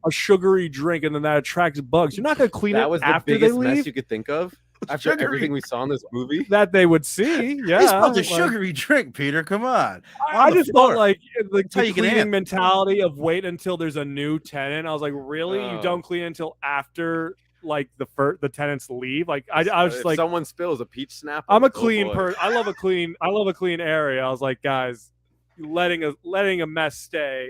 a sugary drink and then that attracts bugs? You're not gonna clean it after they leave. That was the biggest mess you could think of. After everything we saw in this movie, that they would see, They spilled a sugary drink, Peter. Come on. I just felt like the cleaning mentality of wait until there's a new tenant. I was like, really? You don't clean until after like the tenants leave? Like I was just like, someone spills a peach snapper. I'm a clean person. I love a clean area. I was like, guys, letting a mess stay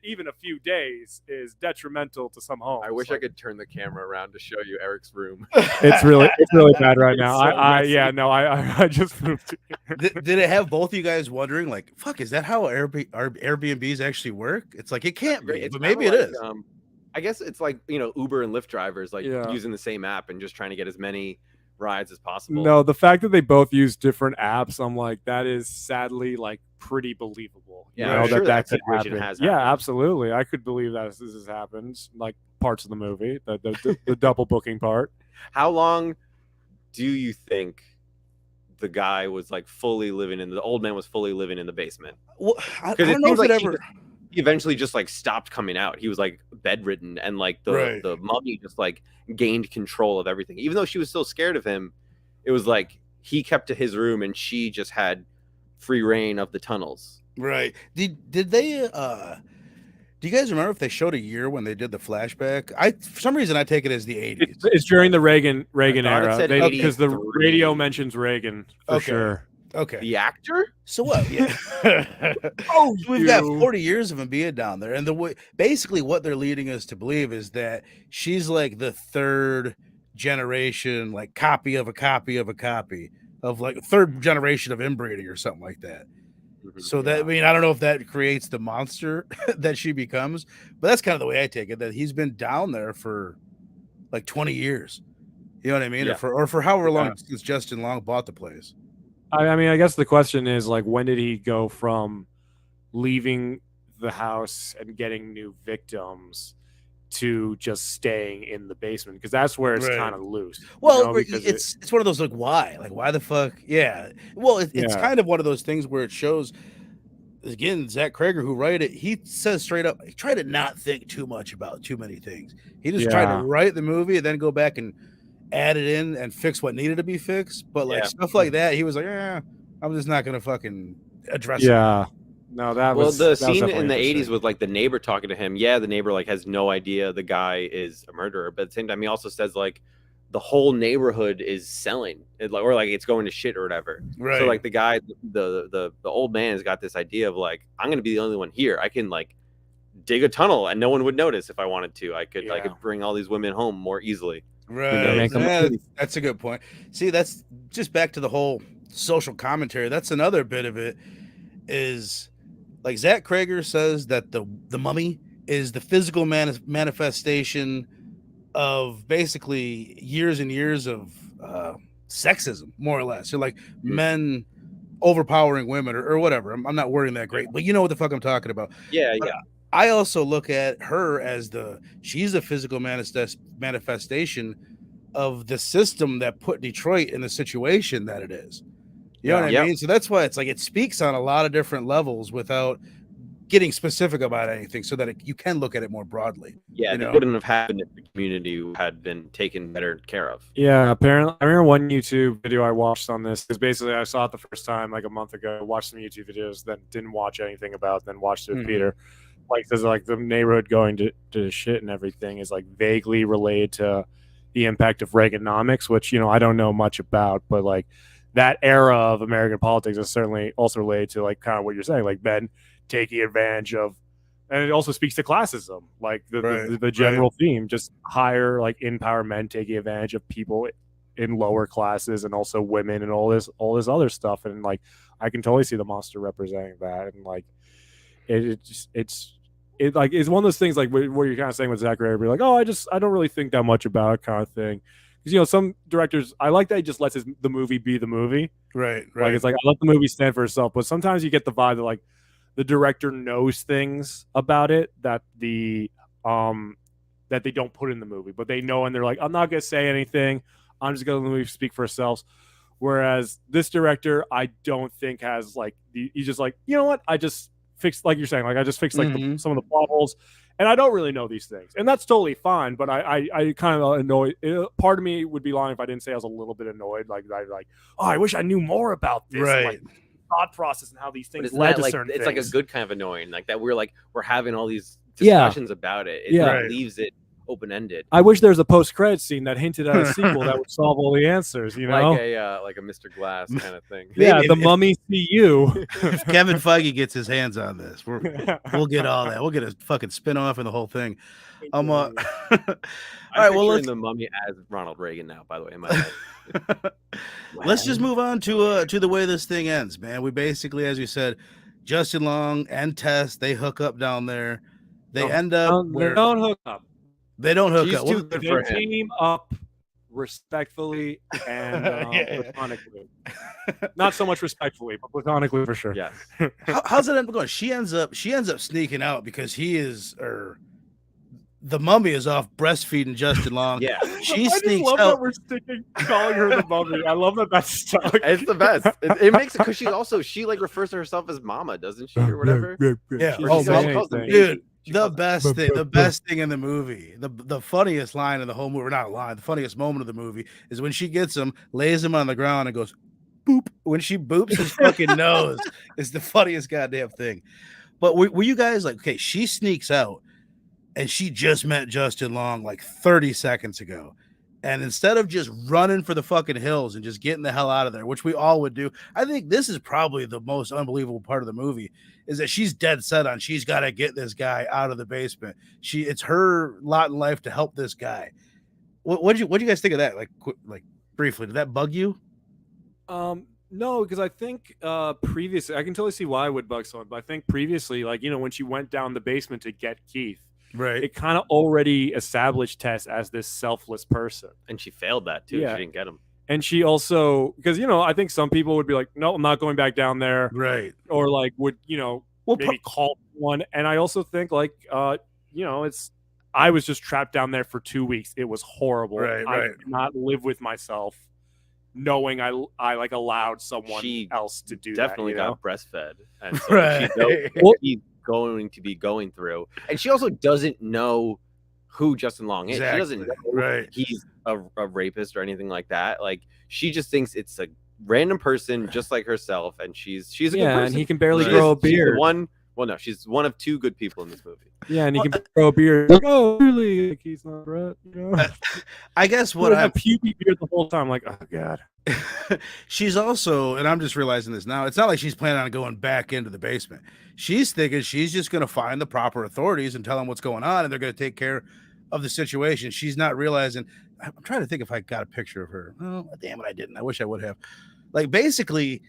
even a few days is detrimental to some homes. I wish I could turn the camera around to show you Eric's room. It's really bad right now. I just moved. Did it have both of you guys wondering like, fuck, is that how Airbnbs actually work? It's like it can't be, but maybe it is. I guess it's like, you know, Uber and Lyft drivers like using the same app and just trying to get as many rides as possible. No, the fact that they both use different apps, I'm like, that is sadly like pretty believable. Yeah, that situation has happened. Yeah, absolutely. I could believe that this has happened. Like parts of the movie, the double booking part. How long do you think the guy was like the old man was fully living in the basement? Well, I don't know if it ever. He eventually just like stopped coming out. He was like bedridden, and like the mummy just like gained control of everything. Even though she was still scared of him, it was like he kept to his room and she just had free reign of the tunnels. Right. Did they Do you guys remember if they showed a year when they did the flashback? For some reason I take it as the 80s. It's during the Reagan era because the radio mentions Reagan for sure. Okay. The actor? So what? Yeah. We've got 40 years of him being down there, and basically what they're leading us to believe is that she's like the third generation, like copy of a copy of a copy of like third generation of inbreeding or something like that. So that, I mean, I don't know if that creates the monster that she becomes, but that's kind of the way I take it, that he's been down there for like 20 years. You know what I mean? Yeah. Or for however long since Justin Long bought the place. I mean, I guess the question is like, when did he go from leaving the house and getting new victims to just staying in the basement? Because that's where it's kind of loose. Well, it's one of those like, why the fuck? Yeah. Well, it's kind of one of those things where it shows, again, Zach Cregger, who wrote it, he says straight up, he tried to not think too much about too many things. He just tried to write the movie and then go back and add it in and fix what needed to be fixed. But like stuff like that, he was like, I'm just not gonna fucking address it. No, the scene in the 80s with like the neighbor talking to him. Yeah, the neighbor like has no idea the guy is a murderer, but at the same time, he also says like the whole neighborhood is selling it, or like it's going to shit or whatever. Right. So like the guy, the old man has got this idea of like, I'm gonna be the only one here. I can like dig a tunnel and no one would notice if I wanted to. I could bring all these women home more easily. Right. That's a good point. See, that's just back to the whole social commentary. That's another bit of it. Is like Zach Cregger says that the mummy is the physical manifestation of basically years and years of sexism, more or less. So like men overpowering women or whatever. I'm not wording that great, but you know what the fuck I'm talking about. Yeah. I also look at her as she's a physical manifestation of the system that put Detroit in the situation that it is. You know what I mean? So that's why it's like it speaks on a lot of different levels without getting specific about anything, so that you can look at it more broadly. Yeah, it wouldn't have happened if the community had been taken better care of. Yeah, apparently. I remember one YouTube video I watched on this, because basically I saw it the first time like a month ago, watched some YouTube videos, then didn't watch anything about it, then watched it with Peter. Like, there's like the neighborhood going to shit and everything is like vaguely related to the impact of Reaganomics, which, I don't know much about, but like that era of American politics is certainly also related to like kind of what you're saying, like men taking advantage of, and it also speaks to classism, like the general theme, just higher like in power men taking advantage of people in lower classes, and also women, and all this other stuff. And like I can totally see the monster representing that, and like it's like it's one of those things like what you're kind of saying with Zach Cregger, like, I don't really think that much about it, kind of thing. Because some directors, I like that he just lets the movie be the movie. Right. Like it's like, I let the movie stand for itself. But sometimes you get the vibe that like the director knows things about it that that they don't put in the movie, but they know, and they're like, I'm not gonna say anything. I'm just gonna let the movie speak for itself. Whereas this director, I don't think has like he's just like, you know what? I just fixed, like you're saying, like I just fixed like some of the plot holes. And I don't really know these things, and that's totally fine. But I kind of annoyed. Part of me would be lying if I didn't say I was a little bit annoyed. Like I wish I knew more about this, like thought process and how these things led to certain things. It's like a good kind of annoying, like that we're having all these discussions about it. It leaves it open-ended. I wish there was a post-credit scene that hinted at a sequel that would solve all the answers, like a Mr. Glass kind of thing. The Mummy see you. If Kevin Feige gets his hands on this, we'll get all that. We'll get a fucking spin-off and the whole thing. All right, well, let's the Mummy as Ronald Reagan now, by the way, in my head. Let's just move on to the way this thing ends, man. We basically, as you said, Justin Long and Tess, they hook up down there. They end up they don't hook up. They don't hook up. They team up respectfully and platonically. Not so much respectfully, but platonically for sure. Yeah. How's it end up going? She ends up sneaking out because the Mummy is off breastfeeding Justin Long. Yeah. She sneaks out. I love that we're calling her the Mummy. I love that that's stuck. It's the best. It makes it, because she like refers to herself as Mama, doesn't she, or whatever? Yeah. Dude. The best thing in the movie, the funniest line in the whole movie, not a line, the funniest moment of the movie is when she gets him, lays him on the ground, and goes, boop. When she boops his fucking nose, is the funniest goddamn thing. But were you guys like, okay, she sneaks out and she just met Justin Long like 30 seconds ago. And instead of just running for the fucking hills and just getting the hell out of there, which we all would do, I think this is probably the most unbelievable part of the movie is that she's dead set on she's got to get this guy out of the basement. It's her lot in life to help this guy. What do you guys think of that? Like briefly, did that bug you? No, because I think previously, I can totally see why it would bug someone, but I think previously, like, when she went down the basement to get Keith, right, it kind of already established Tess as this selfless person. And she failed that too. Yeah. She didn't get him. And she also, because, I think some people would be like, no, I'm not going back down there. Right. Or like would, maybe call one. And I also think like, I was just trapped down there for 2 weeks. It was horrible. Right. I could not live with myself knowing I like allowed someone else to do definitely that. Got breastfed. And so she knows what he's going to be going through. And she also doesn't know who Justin Long is. Exactly. She doesn't know he's a rapist or anything like that. Like, she just thinks it's a random person just like herself, and she's a good person. And he can barely grow a beard. She's one of two good people in this movie. Yeah, and he can grow a beard. Like, oh, really? Like, he's not right. I guess what I pubic beard the whole time. Like, oh god. She's also, and I'm just realizing this now, it's not like she's planning on going back into the basement. She's thinking she's just going to find the proper authorities and tell them what's going on, and they're going to take care of the situation. She's not realizing. I'm trying to think if I got a picture of her. Oh, damn it, I didn't. I wish I would have. Like, basically,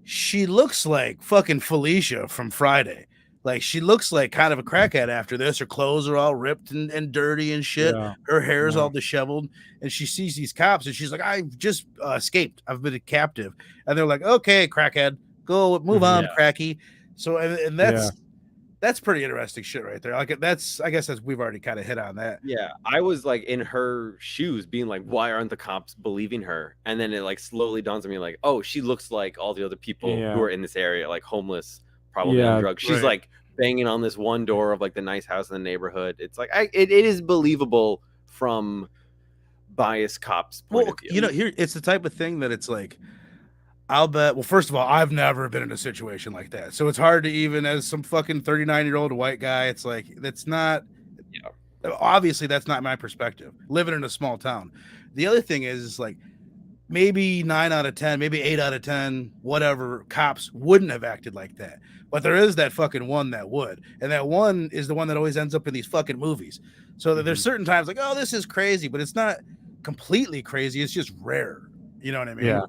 she looks like fucking Felicia from Friday. Like, she looks like kind of a crackhead after this. Her clothes are all ripped and dirty and shit. Yeah. Her hair is all disheveled. And she sees these cops and she's like, I've just escaped. I've been a captive. And they're like, okay, crackhead, go move on, cracky. So, and that's pretty interesting shit right there. Like, I guess we've already kind of hit on that. Yeah. I was like in her shoes being like, why aren't the cops believing her? And then it like slowly dawns on me like, oh, she looks like all the other people who are in this area, like homeless, probably on drugs. She's like banging on this one door of like the nice house in the neighborhood. It's like it is believable from biased cops' point of view. Here it's the type of thing that it's like, I'll bet. Well, first of all, I've never been in a situation like that, so it's hard to even, as some fucking 39-year-old white guy, it's like that's not. Obviously, that's not my perspective. Living in a small town. The other thing is like, maybe 9 out of 10, maybe 8 out of 10, whatever, cops wouldn't have acted like that. But there is that fucking one that would. And that one is the one that always ends up in these fucking movies. So that there's certain times like, oh, this is crazy, but it's not completely crazy. It's just rare. You know what I mean? Yeah.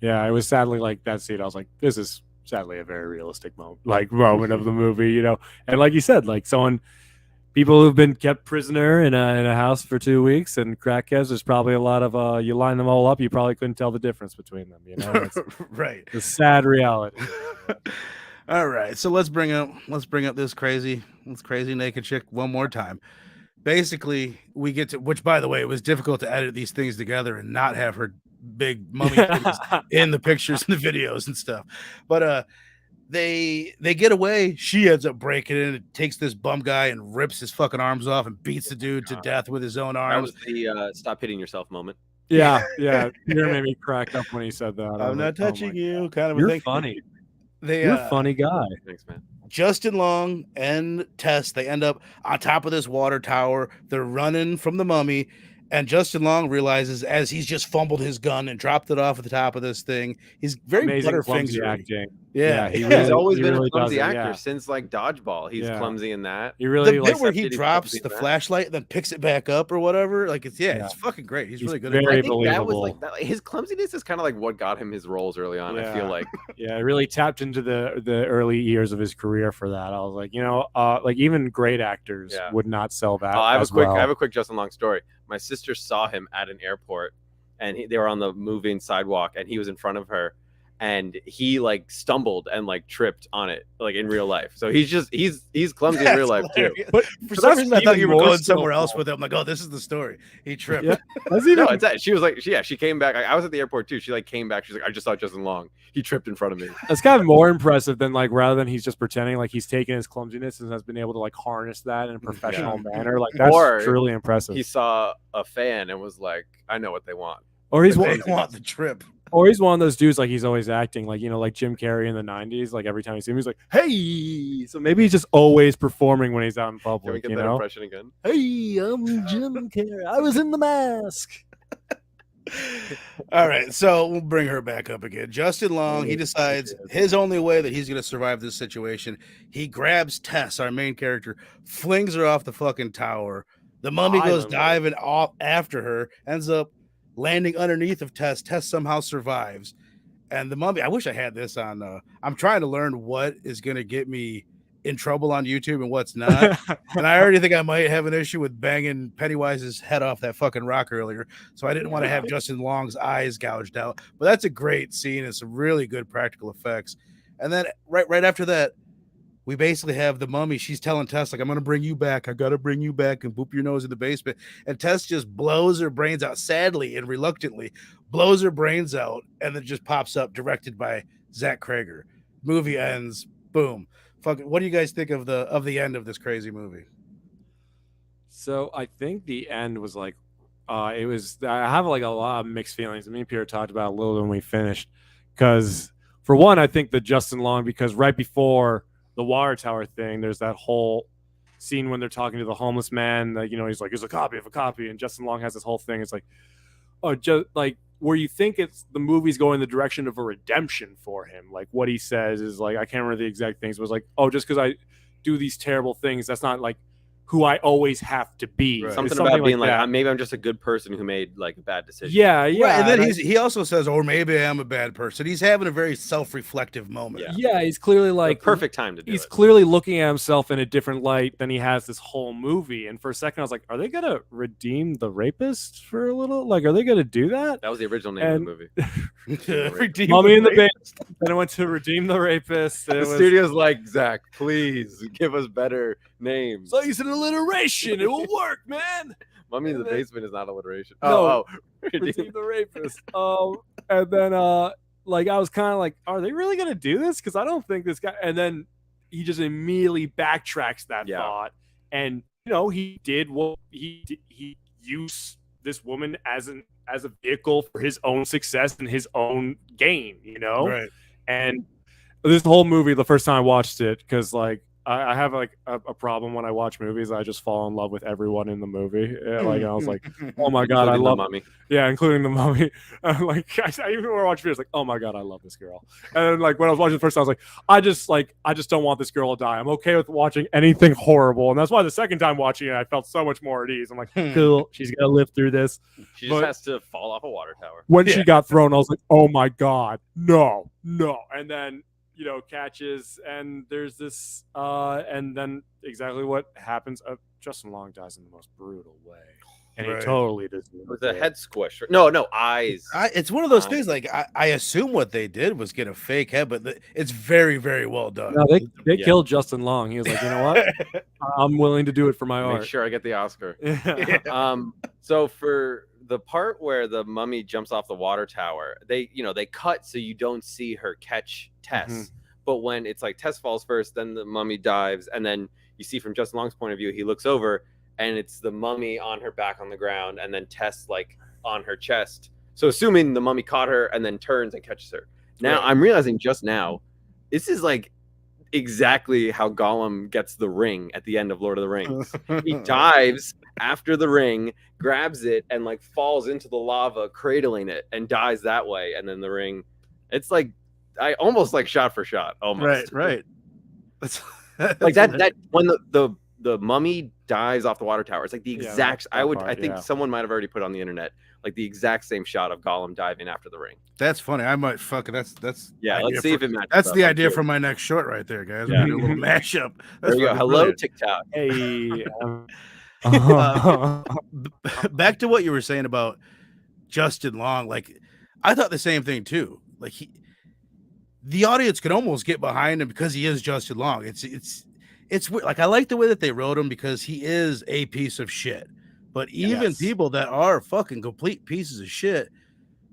Yeah, it was sadly like that scene. I was like, this is sadly a very realistic moment of the movie, And like you said, like people who've been kept prisoner in a house for 2 weeks and crackheads, there's probably a lot of you line them all up, you probably couldn't tell the difference between them, It's right. The sad reality. All right, so let's bring up this crazy naked chick one more time. Basically, we get to, which by the way, it was difficult to edit these things together and not have her big mummy in the pictures and the videos and stuff. But they get away. She ends up breaking in and takes this bum guy and rips his fucking arms off and beats the dude to death with his own arms. That was the stop hitting yourself moment. Yeah. Peter made me crack up when he said that. I'm not touching you. Kind of You're a thing. Funny. You're a funny guy. Thanks, man. Justin Long and Tess, they end up on top of this water tower. They're running from the mummy. And Justin Long realizes, as he's just fumbled his gun and dropped it off at the top of this thing, he's very butterfingery acting. Yeah, he's always been a clumsy actor since like Dodgeball. He's clumsy in that. He really the bit where he drops the flashlight and then picks it back up or whatever. Like it's fucking great. He's really good. Very I think believable. That was like his clumsiness is kind of like what got him his roles early on. I feel like it really tapped into the early years of his career for that. I was like, like even great actors would not sell that. I have a quick Justin Long story. My sister saw him at an airport, and they were on the moving sidewalk, and he was in front of her, and he like stumbled and like tripped on it, like in real life. So he's clumsy in real life too. But for some reason, I thought you were going somewhere else with him. I'm like, oh, this is the story. He tripped. Yeah. No, it's that. She was like, she came back. I was at the airport too. She like came back. She's like, I just saw Justin Long. He tripped in front of me. That's kind of more impressive than like rather than he's just pretending, like he's taken his clumsiness and has been able to like harness that in a professional manner. Like that's truly impressive. He saw a fan and was like, I know what they want. Or they want the trip. Or he's one of those dudes like he's always acting like, like Jim Carrey in the 90s. Like every time you see him, he's like, hey. So maybe he's just always performing when he's out in public. Can we get that impression again? Hey, I'm Jim Carrey. I was in The Mask. All right, so we'll bring her back up again. Justin Long, he decides his only way that he's going to survive this situation, he grabs Tess, our main character, flings her off the fucking tower. The mummy goes diving off after her, ends up landing underneath of Tess. Tess somehow survives. And the mummy, I wish I had this on. I'm trying to learn what is going to get me in trouble on YouTube and what's not. And I already think I might have an issue with banging Pennywise's head off that fucking rock earlier. So I didn't want to have Justin Long's eyes gouged out. But that's a great scene and some really good practical effects. And then right after that, we basically have the mummy. She's telling Tess, like, I'm going to bring you back. I got to bring you back and boop your nose in the basement. And Tess just blows her brains out, sadly and reluctantly, blows her brains out, and then just pops up, directed by Zach Cregger. Movie ends. Boom. What do you guys think of the end of this crazy movie? So I think the end was like, it was. I have like a lot of mixed feelings. Me and Peter talked about it a little when we finished, because for one, I think the Justin Long, because right before the water tower thing, there's that whole scene when they're talking to the homeless man. That, he's like, "It's a copy of a copy," and Justin Long has this whole thing. It's like, oh, just like where you think it's the movie's going the direction of a redemption for him. Like what he says is like, I can't remember the exact things. It was like, oh, just because I do these terrible things, that's not like who I always have to be. Right. Something about being like maybe I'm just a good person who made like a bad decision. Yeah. Right. And then he also says, or maybe I am a bad person. He's having a very self-reflective moment. Yeah, he's clearly like the perfect time to do He's clearly looking at himself in a different light than he has this whole movie. And for a second I was like, are they gonna redeem the rapist for a little? Like, are they gonna do that? That was the original name of the movie. Mummy in the Basement. Then I went to redeem the rapist. The studio's like, Zach, please give us better names. So he's an alliteration. It will work, man. Mummy in the Basement is not alliteration. No, redeem the rapist. And then like I was kind of like, are they really gonna do this? Because I don't think this guy. And then he just immediately backtracks that thought, and he did what he used this woman as a vehicle for his own success and his own gain. Right. And this whole movie, the first time I watched it, because like I have like a problem when I watch movies. I just fall in love with everyone in the movie. Like I was like, oh my god, I love the mummy. Yeah, including the mummy. Like I even when I watch videos, like, oh my god, I love this girl. And then like when I was watching the first time, I was like, I just don't want this girl to die. I'm okay with watching anything horrible, and that's why the second time watching it, I felt so much more at ease. I'm like, cool, she's gonna live through this. She just has to fall off a water tower. When she got thrown, I was like, oh my god, no. And then catches, and there's this and then exactly what happens. Justin Long dies in the most brutal way, and he totally does with a head squish. No eyes. It's one of those things. Like I assume what they did was get a fake head, but it's very, very well done. No, they killed Justin Long. He was like, you know what, I'm willing to do it for my art. Make sure I get the Oscar. So for the part where the mummy jumps off the water tower, they cut so you don't see her catch Tess. Mm-hmm. But when it's like Tess falls first, then the mummy dives, and then you see from Justin Long's point of view, he looks over and it's the mummy on her back on the ground, and then Tess like on her chest. So assuming the mummy caught her and then turns and catches her. Now I'm realizing just now, this is like exactly how Gollum gets the ring at the end of Lord of the Rings. He dives after the ring, grabs it, and like falls into the lava, cradling it, and dies that way. And then the ring, it's like I almost like shot for shot. Almost. Right. That's like that when the mummy dives off the water tower. It's like the exact. I think someone might have already put on the internet like the exact same shot of Gollum diving after the ring. That's funny. I might fuck it. That's let's see if it matches. That's the idea for my next short right there, guys. We're gonna do a little mashup. There you go. Hello, TikTok. Hey. Back to what you were saying about Justin Long. Like I thought the same thing too. Like the audience could almost get behind him because he is Justin Long. It's weird. Like I like the way that they wrote him because he is a piece of shit. But even people that are fucking complete pieces of shit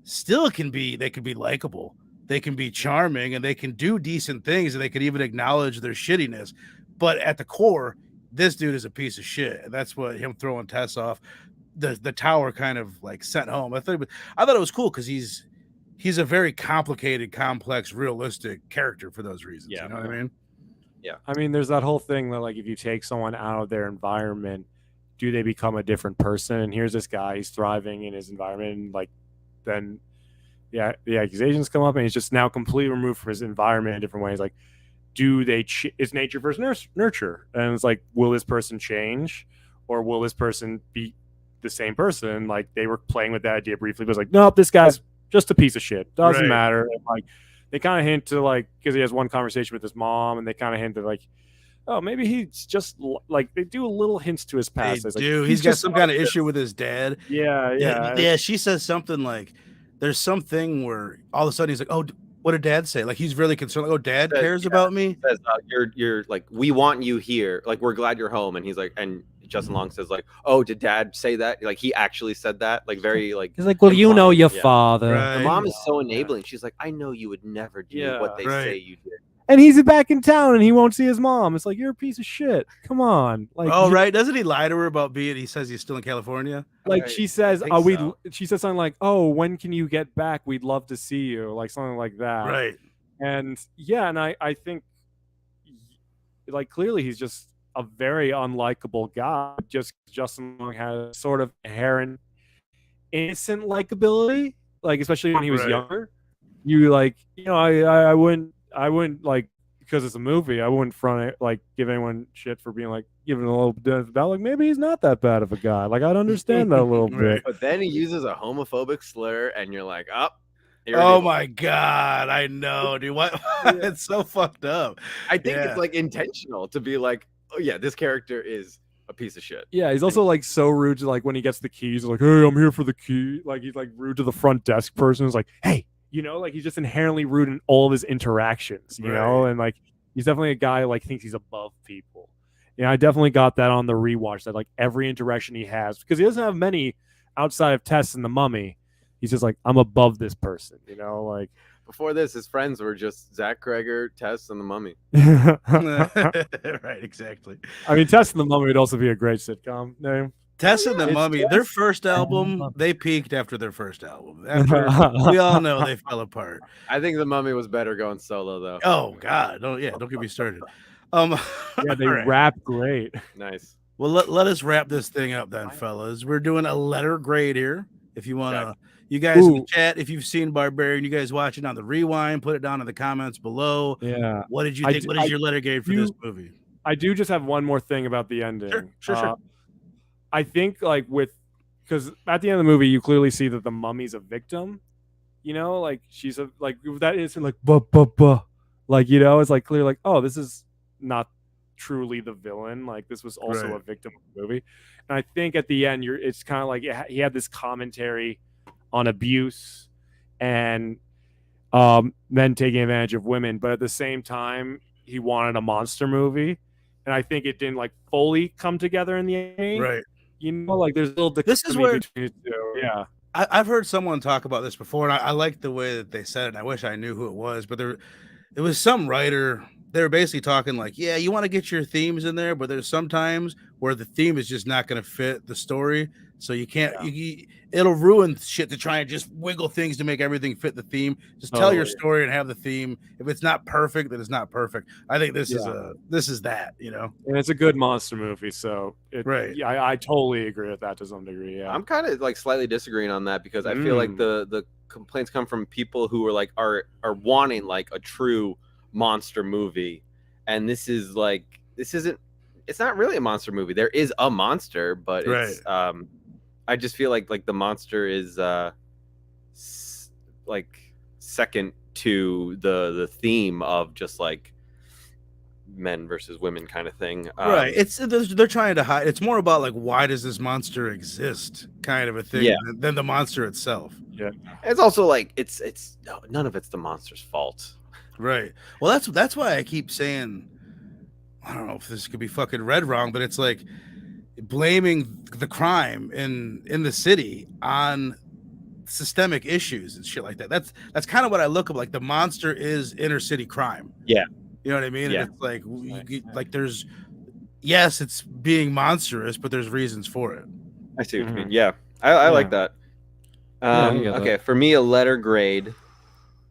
still can be likable. They can be charming and they can do decent things and they can even acknowledge their shittiness. But at the core, this dude is a piece of shit. And that's what him throwing Tess off the tower kind of like sent home. I thought it was cool because he's he's a very complicated, complex, realistic character for those reasons. Yeah. You know what I mean? Yeah. I mean, there's that whole thing that like if you take someone out of their environment, do they become a different person? And here's this guy, he's thriving in his environment, and like then the accusations come up, and he's just now completely removed from his environment in different ways. Like, do they is nature versus nurture? And it's like, will this person change, or will this person be the same person? Like they were playing with that idea briefly, but it's like, nope, this guy's just a piece of shit. Doesn't matter. And like they kind of hint to like, because he has one conversation with his mom, and they kind of hint to like, oh, maybe he's just like, they do a little hints to his past. They like, do. He's got some kind of issue with his dad. Yeah. She says something like, there's something where all of a sudden he's like, oh, what did dad say? Like he's really concerned. Like, oh, dad cares about me. Says, you're like, we want you here. Like, we're glad you're home. And he's like, and Justin Long says like, oh, did dad say that? Like he actually said that. Like very like. He's like, well, you know your father. Right. The mom is so enabling. She's like, I know you would never do what they say you did. And he's back in town, and he won't see his mom. It's like, you're a piece of shit. Come on. Like, right? Doesn't he lie to her about being? He says he's still in California. Like she says, she says something like, "Oh, when can you get back? We'd love to see you," like something like that. Right. And yeah, and I think, like clearly he's just a very unlikable guy. Just Justin Long has sort of inherent innocent likability, like especially when he was younger. You like, I wouldn't like, because it's a movie, I wouldn't give anyone shit for being like giving a little bit about like maybe he's not that bad of a guy. Like I'd understand that a little bit. But then he uses a homophobic slur, and you're like, oh my god, I know, dude. What? It's so fucked up. I think it's like intentional to be like, oh yeah, this character is a piece of shit. Yeah, he's also like so rude to like when he gets the keys, like, hey, I'm here for the key. Like he's like rude to the front desk person. It's like, hey. Like he's just inherently rude in all of his interactions, you know, and like he's definitely a guy like thinks he's above people. I definitely got that on the rewatch, that like every interaction he has, because he doesn't have many outside of Tess and the Mummy. He's just like, I'm above this person, like before this, his friends were just Zach Cregger, Tess, and the Mummy. Right, exactly. I mean, Tess and the Mummy would also be a great sitcom name. Tess and the Mummy, their first album, they peaked after their first album. We all know they fell apart. I think the Mummy was better going solo, though. Oh God, don't get me started. They rap great. Nice. Well, let us wrap this thing up then, fellas. We're doing a letter grade here. If you want to, you guys in the chat, if you've seen Barbarian, you guys watching on the rewind, put it down in the comments below. Yeah. What did you think? What is your letter grade for this movie? I do just have one more thing about the ending. Sure. I think like because at the end of the movie, you clearly see that the mummy's a victim, like she's that instant, like, like, it's like clear, like, oh, this is not truly the villain. Like this was also a victim of the movie. And I think at the end, it's kind of like he had this commentary on abuse and men taking advantage of women. But at the same time, he wanted a monster movie. And I think it didn't like fully come together in the end. Right. Like there's a little this is where between the two. Yeah. I've heard someone talk about this before, and I like the way that they said it. And I wish I knew who it was, but it was some writer. They were basically talking like, yeah, you want to get your themes in there, but there's sometimes where the theme is just not going to fit the story. So you can't, it'll ruin shit to try and just wiggle things to make everything fit the theme. Just tell your story and have the theme. If it's not perfect, then it's not perfect. I think this is that, And it's a good monster movie. So yeah, I totally agree with that to some degree. Yeah. I'm kind of like slightly disagreeing on that, because I feel like the complaints come from people who are like, are wanting like a true monster movie. And this isn't, it's not really a monster movie. There is a monster, but it's, I just feel like the monster is like second to the theme of just like men versus women kind of thing. Right. They're trying to hide. It's more about like, why does this monster exist kind of a thing than the monster itself. Yeah. It's also like it's none of it's the monster's fault. Right. Well, that's why I keep saying, I don't know if this could be fucking read wrong, but it's like blaming the crime in the city on systemic issues and shit like that. That's kind of what I look at. Like the monster is inner city crime. Yeah. You know what I mean? Yeah. And it's like there's, yes, it's being monstrous, but there's reasons for it. I see what you mean. Yeah. I like that. Okay. For me, a letter grade.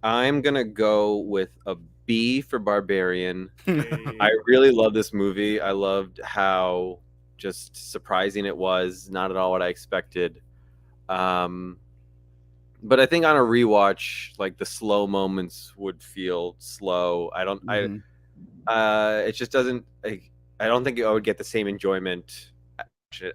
I'm gonna go with a B for Barbarian. I really love this movie. I loved how just surprising it was. Not at all what I expected. But I think on a rewatch, like the slow moments would feel slow. I don't. It just doesn't. I don't think I would get the same enjoyment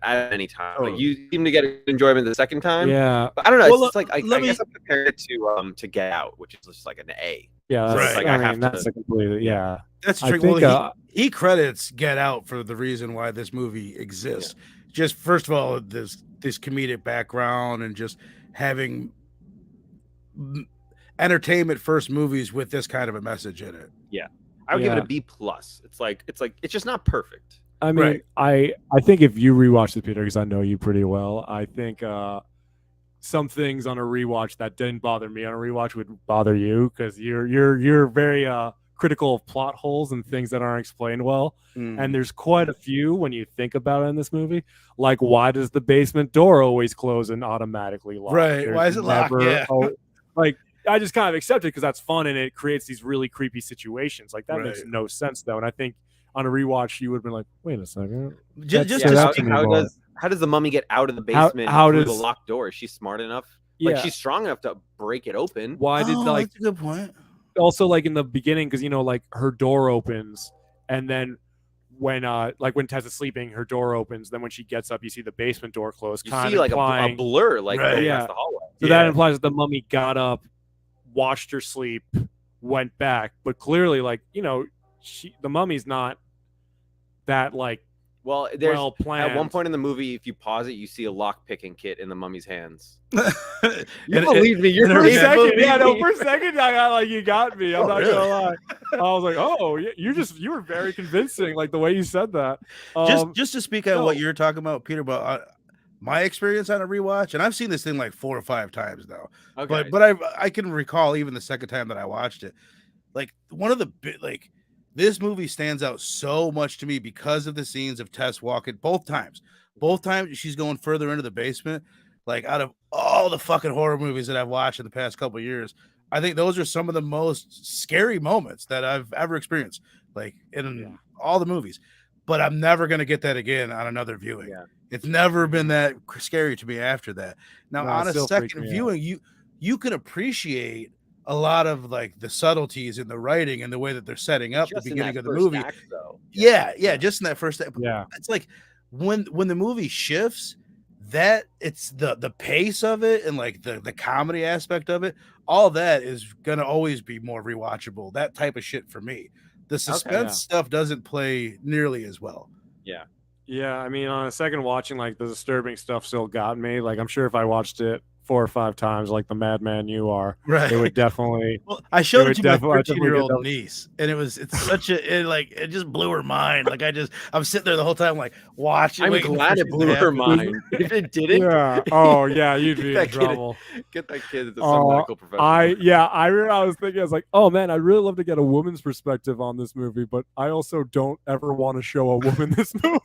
at any time. Like you seem to get enjoyment the second time. Yeah, but I don't know. Well, it's just like I guess I'm comparing it to Get Out, which is just like an A. Yeah, that's, right. Like, I mean, that's a completely That's true. Well, he credits Get Out for the reason why this movie exists. Yeah. Just first of all, this comedic background and just having entertainment first movies with this kind of a message in it. Yeah, I would give it a B+. It's just not perfect. I mean, I think if you rewatch the Peter, because I know you pretty well, I think some things on a rewatch that didn't bother me on a rewatch would bother you, because you're very critical of plot holes and things that aren't explained well. And there's quite a few when you think about it in this movie. Like, why does the basement door always close and automatically lock? Right. Why is it locked? Yeah. Like, I just kind of accept it because that's fun and it creates these really creepy situations. Like, that makes no sense though. And I think on a rewatch you would have been like, wait a second. How does the mummy get out of the basement through the locked door? Is she smart enough? Like, she's strong enough to break it open. Why did that's a good point. Also, like in the beginning, because like her door opens, and then when Tess is sleeping, her door opens. Then when she gets up, you see the basement door close. You see like a blur, like past the hallway. So that implies that the mummy got up, watched her sleep, went back. But clearly, like, the mummy's not that well planned. At one point in the movie, if you pause it, you see a lock picking kit in the mummy's hands. You believe me? For a second, I got you got me. I'm not gonna lie. I was like, oh, you were very convincing, like the way you said that. Just to speak on what you're talking about, Peter, but my experience on a rewatch, and I've seen this thing like 4 or 5 times now. Okay. But I can recall even the second time that I watched it, like one of the this movie stands out so much to me because of the scenes of Tess walking both times she's going further into the basement. Like, out of all the fucking horror movies that I've watched in the past couple of years, I think those are some of the most scary moments that I've ever experienced, like in all the movies. But I'm never going to get that again on another viewing. Yeah. It's never been that scary to me after that. Now, on a second viewing, you can appreciate a lot of like the subtleties in the writing and the way that they're setting up the beginning of the movie. Act, just in that first act. Yeah. It's like when the movie shifts, that it's the pace of it and like the comedy aspect of it, all that is gonna always be more rewatchable. That type of shit for me. The suspense stuff doesn't play nearly as well. Yeah. Yeah, I mean, on a second watching, like the disturbing stuff still got me. Like, I'm sure if I watched it 4 or 5 times, like the madman you are, it would definitely. Well, I showed it to my 13-year-old niece, and it's such it just blew her mind. Like, I'm sitting there the whole time, like watching. I'm glad it blew her mind. If it didn't, you'd be in trouble. Get that kid to some medical professional. I was thinking, I was like, oh man, I'd really love to get a woman's perspective on this movie, but I also don't ever want to show a woman this movie.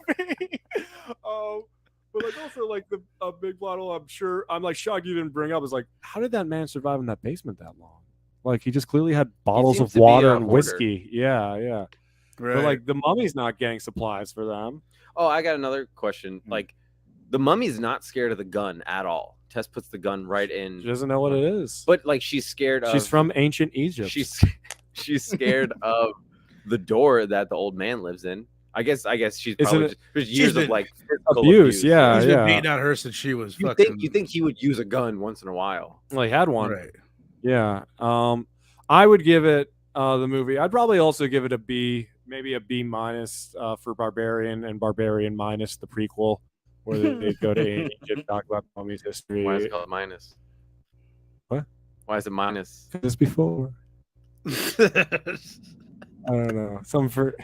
But like also like the big bottle, I'm like shocked you didn't bring up is like, how did that man survive in that basement that long? Like, he just clearly had bottles of water and whiskey. Yeah. Right. But like the mummy's not getting supplies for them. Oh, I got another question. Like, the mummy's not scared of the gun at all. Tess puts the gun right in. She doesn't know what it is. But like, she's scared of. She's from ancient Egypt. She's scared of the door that the old man lives in. I guess she's probably there's years of like abuse. Yeah, he's been beating on her since she was. You think he would use a gun once in a while? Well, he had one. Right. Yeah. I would give it the movie. I'd probably also give it a B, maybe a B- for Barbarian, and Barbarian minus the prequel, where they go to Egypt, talk about the mummy's history. Why is it called minus? What? Why is it minus? Because before. I don't know.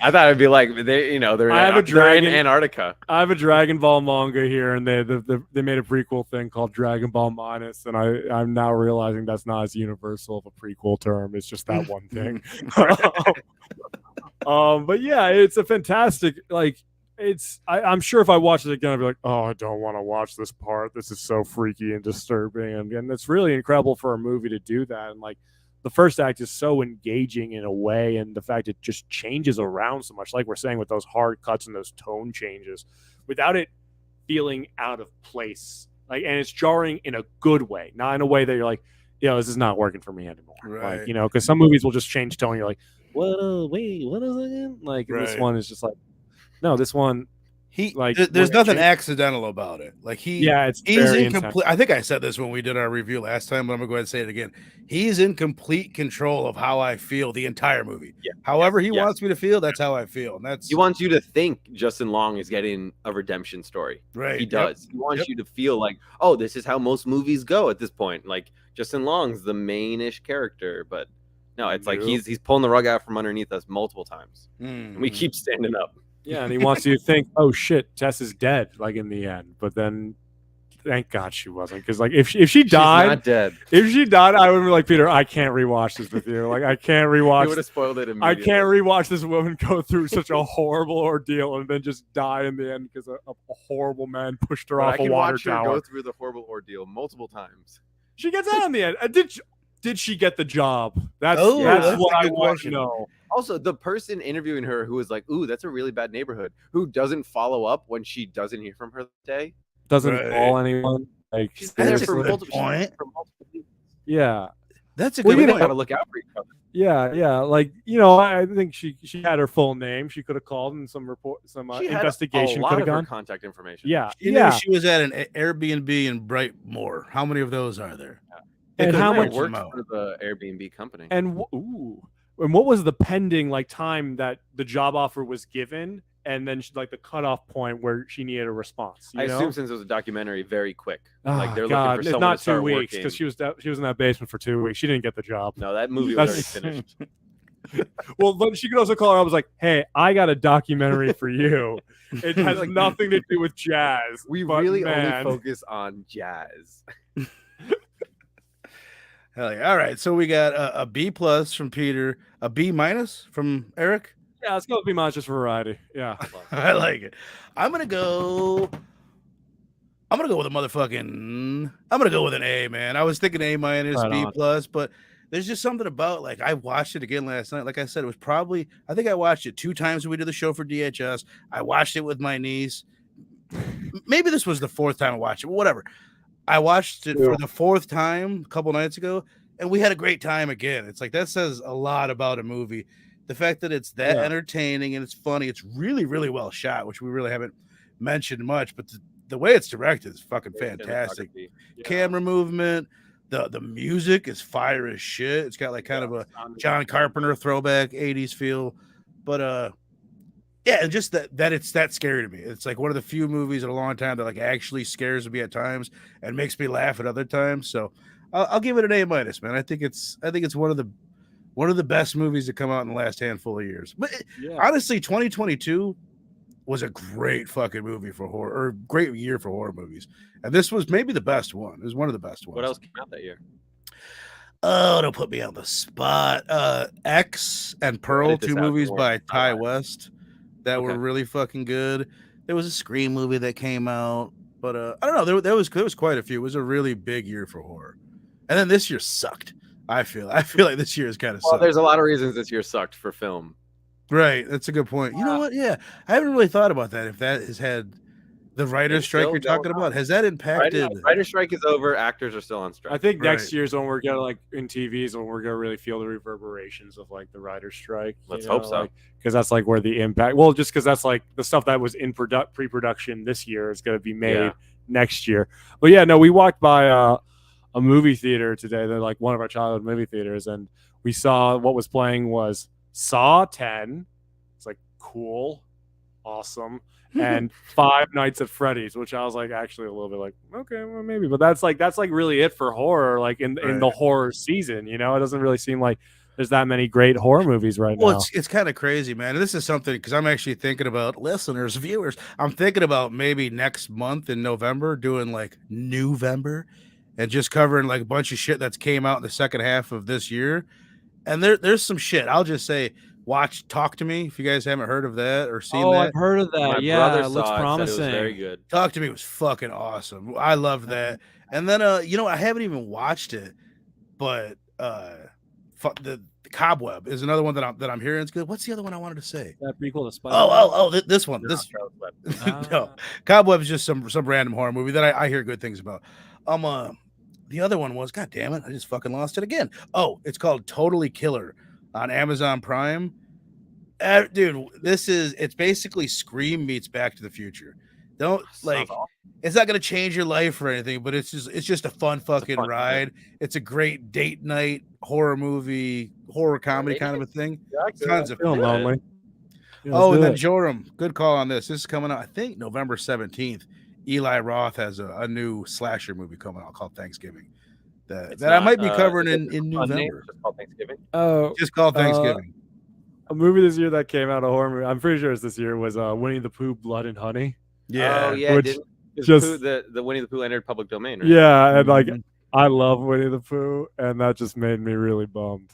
I thought it'd be like they're in Antarctica. I have a Dragon Ball manga here, and they made a prequel thing called Dragon Ball Minus, and I'm now realizing that's not as universal of a prequel term. It's just that one thing. But yeah, it's a fantastic I'm sure if I watch it again, I'd be like, oh, I don't want to watch this part. This is so freaky and disturbing, and it's really incredible for a movie to do that. And like, the first act is so engaging in a way, and the fact it just changes around so much, like we're saying, with those hard cuts and those tone changes, without it feeling out of place. Like, and it's jarring in a good way, not in a way that you're like, this is not working for me anymore. Right. Like, because some movies will just change tone. You're like, what? Wait, what is it again? Like, this one is just like, no, this one. There's nothing accidental about it. Like he's in complete. I think I said this when we did our review last time, but I'm gonna go ahead and say it again. He's in complete control of how I feel the entire movie. Yeah. However he wants me to feel, that's how I feel. And he wants you to think Justin Long is getting a redemption story. Right. He does. Yep. He wants you to feel like, oh, this is how most movies go at this point. Like Justin Long's the main-ish character, but no, it's like he's pulling the rug out from underneath us multiple times. And we keep standing up. Yeah, and he wants you to think, oh shit, Tess is dead, like in the end. But then, thank God she wasn't, because like if she died, she's not dead. If she died, I would be like, Peter, I can't rewatch this with you. Like I can't rewatch. You would have spoiled it immediately. I can't rewatch this woman go through such a horrible ordeal and then just die in the end because a horrible man pushed her off a water tower. I can watch her go through the horrible ordeal multiple times. She gets out in the end. Did she get the job? That's what I want to know. Also, the person interviewing her who was like, ooh, that's a really bad neighborhood, who doesn't follow up when she doesn't hear from her that day. Doesn't call anyone. Like, she's there for multiple people. Yeah. That's a good point. Got to look out for each other. Yeah. Like, I think she had her full name. She could have called and some investigation could have gone. Contact information. Yeah. She knew she was at an Airbnb in Brightmoor. How many of those are there? And how much worked for the Airbnb company? And what was the pending time that the job offer was given, and then the cutoff point where she needed a response? I assume since it was a documentary, very quick. Like they're looking for someone not to start 2 weeks working. because she was in that basement for 2 weeks. She didn't get the job. No, that movie was already finished. Well, but she could also call her. I was like, "Hey, I got a documentary for you. It has nothing to do with jazz. We really only focus on jazz." Hell yeah. All right. So we got a B+ from Peter, a B- from Eric. Yeah, let's go with B- just for variety. Yeah. I like it. I'm gonna go with I'm gonna go with an A, man. I was thinking A-, B+, but there's just something about I watched it again last night. Like I said, it was probably I think I watched it 2 times when we did the show for DHS. I watched it with my niece. Maybe this was the 4th time I watched it, but whatever. I watched it for the 4th time a couple nights ago, and we had a great time again. It's that says a lot about a movie. The fact that it's that entertaining and it's funny, it's really, really well shot, which we really haven't mentioned much, but the way it's directed is fucking fantastic. Camera movement, the music is fire as shit. It's got kind of a John Carpenter throwback 80s feel, but and just that it's that scary to me. It's one of the few movies in a long time that actually scares me at times and makes me laugh at other times. So I'll give it an A-, man. I think it's one of the best movies to come out in the last handful of years. But honestly, 2022 was a great fucking movie for horror, or great year for horror movies. And this was maybe the best one. It was one of the best ones. What else came out that year? Oh, don't put me on the spot. X and Pearl, 2 movies by Ty West that were really fucking good. There was a Scream movie that came out, but I don't know. There was quite a few. It was a really big year for horror. And then this year sucked. I feel like this year is kind of sucked. There's a lot of reasons this year sucked for film. Right. That's a good point. You know what? Yeah. I haven't really thought about that. If that has had the writer's strike you're talking about, has that impacted? Writer's strike is over. Actors are still on strike. I think next year's when we're going to in TVs when we're going to really feel the reverberations of the writer's strike. Let's hope so. Because that's where the impact. Well, just because that's the stuff that was in pre-production this year is going to be made next year. But yeah, no, we walked by a movie theater today. They're one of our childhood movie theaters, and we saw what was playing was Saw 10. It's cool, awesome, and Five Nights at Freddy's, which I was actually a little bit okay, well maybe, but that's really it for horror, in the horror season. It doesn't really seem like there's that many great horror movies right now. Well, it's kind of crazy, man. And this is something because I'm actually thinking about listeners, viewers. I'm thinking about maybe next month in November doing Newvember. And just covering a bunch of shit that's came out in the second half of this year. And there's some shit. I'll just say, watch Talk to Me if you guys haven't heard of that or seen that. Oh, I've heard of that. My brother it looks promising. It was very good. Talk to Me was fucking awesome. I loved that. And then I haven't even watched it, but the Cobweb is another one that I'm hearing. It's good. What's the other one I wanted to say? That prequel to Spider-Man? This one. This no, Cobweb is just some random horror movie that I hear good things about. The other one was, God damn it, I just fucking lost it again. Oh, it's called Totally Killer on Amazon Prime. Dude, it's basically Scream meets Back to the Future. It's not gonna change your life or anything, but it's just a fun fucking ride. It's a great date night horror movie, horror comedy kind of a thing. Tons of fun. Lonely. And then Joram, good call on this. This is coming out, I think, November 17th. Eli Roth has a new slasher movie coming out called Thanksgiving that I might be covering in November. Just called Thanksgiving. Oh, just called Thanksgiving. A movie this year that came out, a horror movie. I'm pretty sure it's this year. Was Winnie the Pooh, Blood and Honey. Yeah, which the Winnie the Pooh entered public domain. Right? Yeah, and like I love Winnie the Pooh, and that just made me really bummed.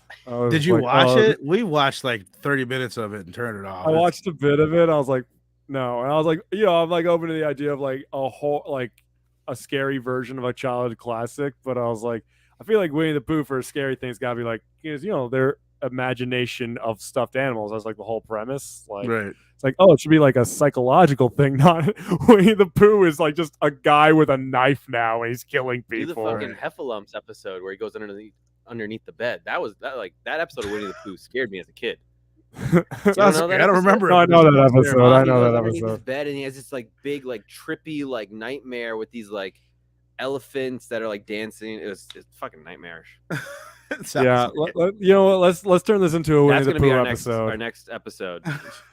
Did you watch it? We watched like 30 minutes of it and turned it off. I watched a bit of it. I was like, no, and I was like, I'm like open to the idea of like a scary version of a childhood classic, but I was like, I feel like Winnie the Pooh for a scary thing's got to be like, their imagination of stuffed animals. That's like the whole premise. Like, right. It's like, it should be like a psychological thing, not Winnie the Pooh is like just a guy with a knife now and he's killing people. Do the fucking Heffalumps episode where he goes underneath the bed. That episode of Winnie the Pooh scared me as a kid. I don't remember. No, I know that episode. I know that episode. His bed, and he has this like big, like trippy, like nightmare with these like elephants that are like dancing. It's fucking nightmarish. Yeah, let's turn this into a Winnie the Pooh episode. Our next episode,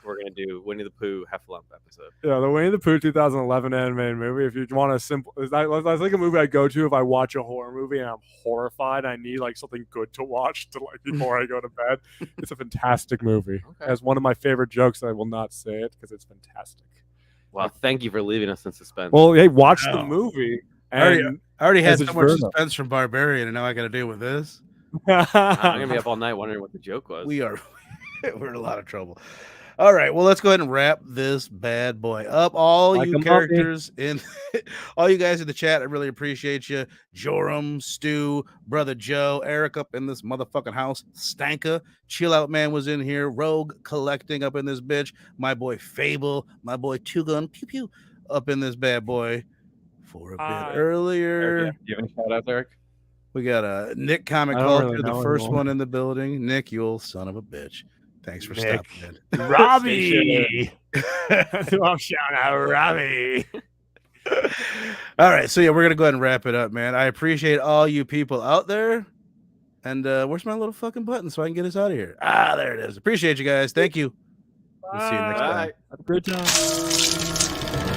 we're gonna do Winnie the Pooh Heffalump episode. Yeah, the Winnie the Pooh 2011 animated movie. If you want a simple, that's like a movie I go to if I watch a horror movie and I'm horrified. I need like something good to watch before I go to bed. It's a fantastic movie. Okay. It has one of my favorite jokes. I will not say it because it's fantastic. Well, thank you for leaving us in suspense. Well, hey, watch the movie. I already had so much suspense from Barbarian, and now I got to deal with this. I'm gonna be up all night wondering what the joke was. We're in a lot of trouble. All right, well, let's go ahead and wrap this bad boy up. All you characters all you guys in the chat, I really appreciate you. Joram, Stu, Brother Joe, Eric up in this motherfucking house, Stanka, Chill Out Man was in here, Rogue Collecting up in this bitch, my boy Fable, my boy Two Gun Pew Pew up in this bad boy for a bit earlier. Eric, do you have any shout outs, Eric? We got a Nick Comic Culture, the first one in the building. Nick, you old son of a bitch. Thanks for stopping in. Robbie. I'm shouting out Robbie. All right, so we're going to go ahead and wrap it up, man. I appreciate all you people out there. And where's my little fucking button so I can get us out of here? There it is. Appreciate you guys. Thank you. We'll see you next time. Have a great time.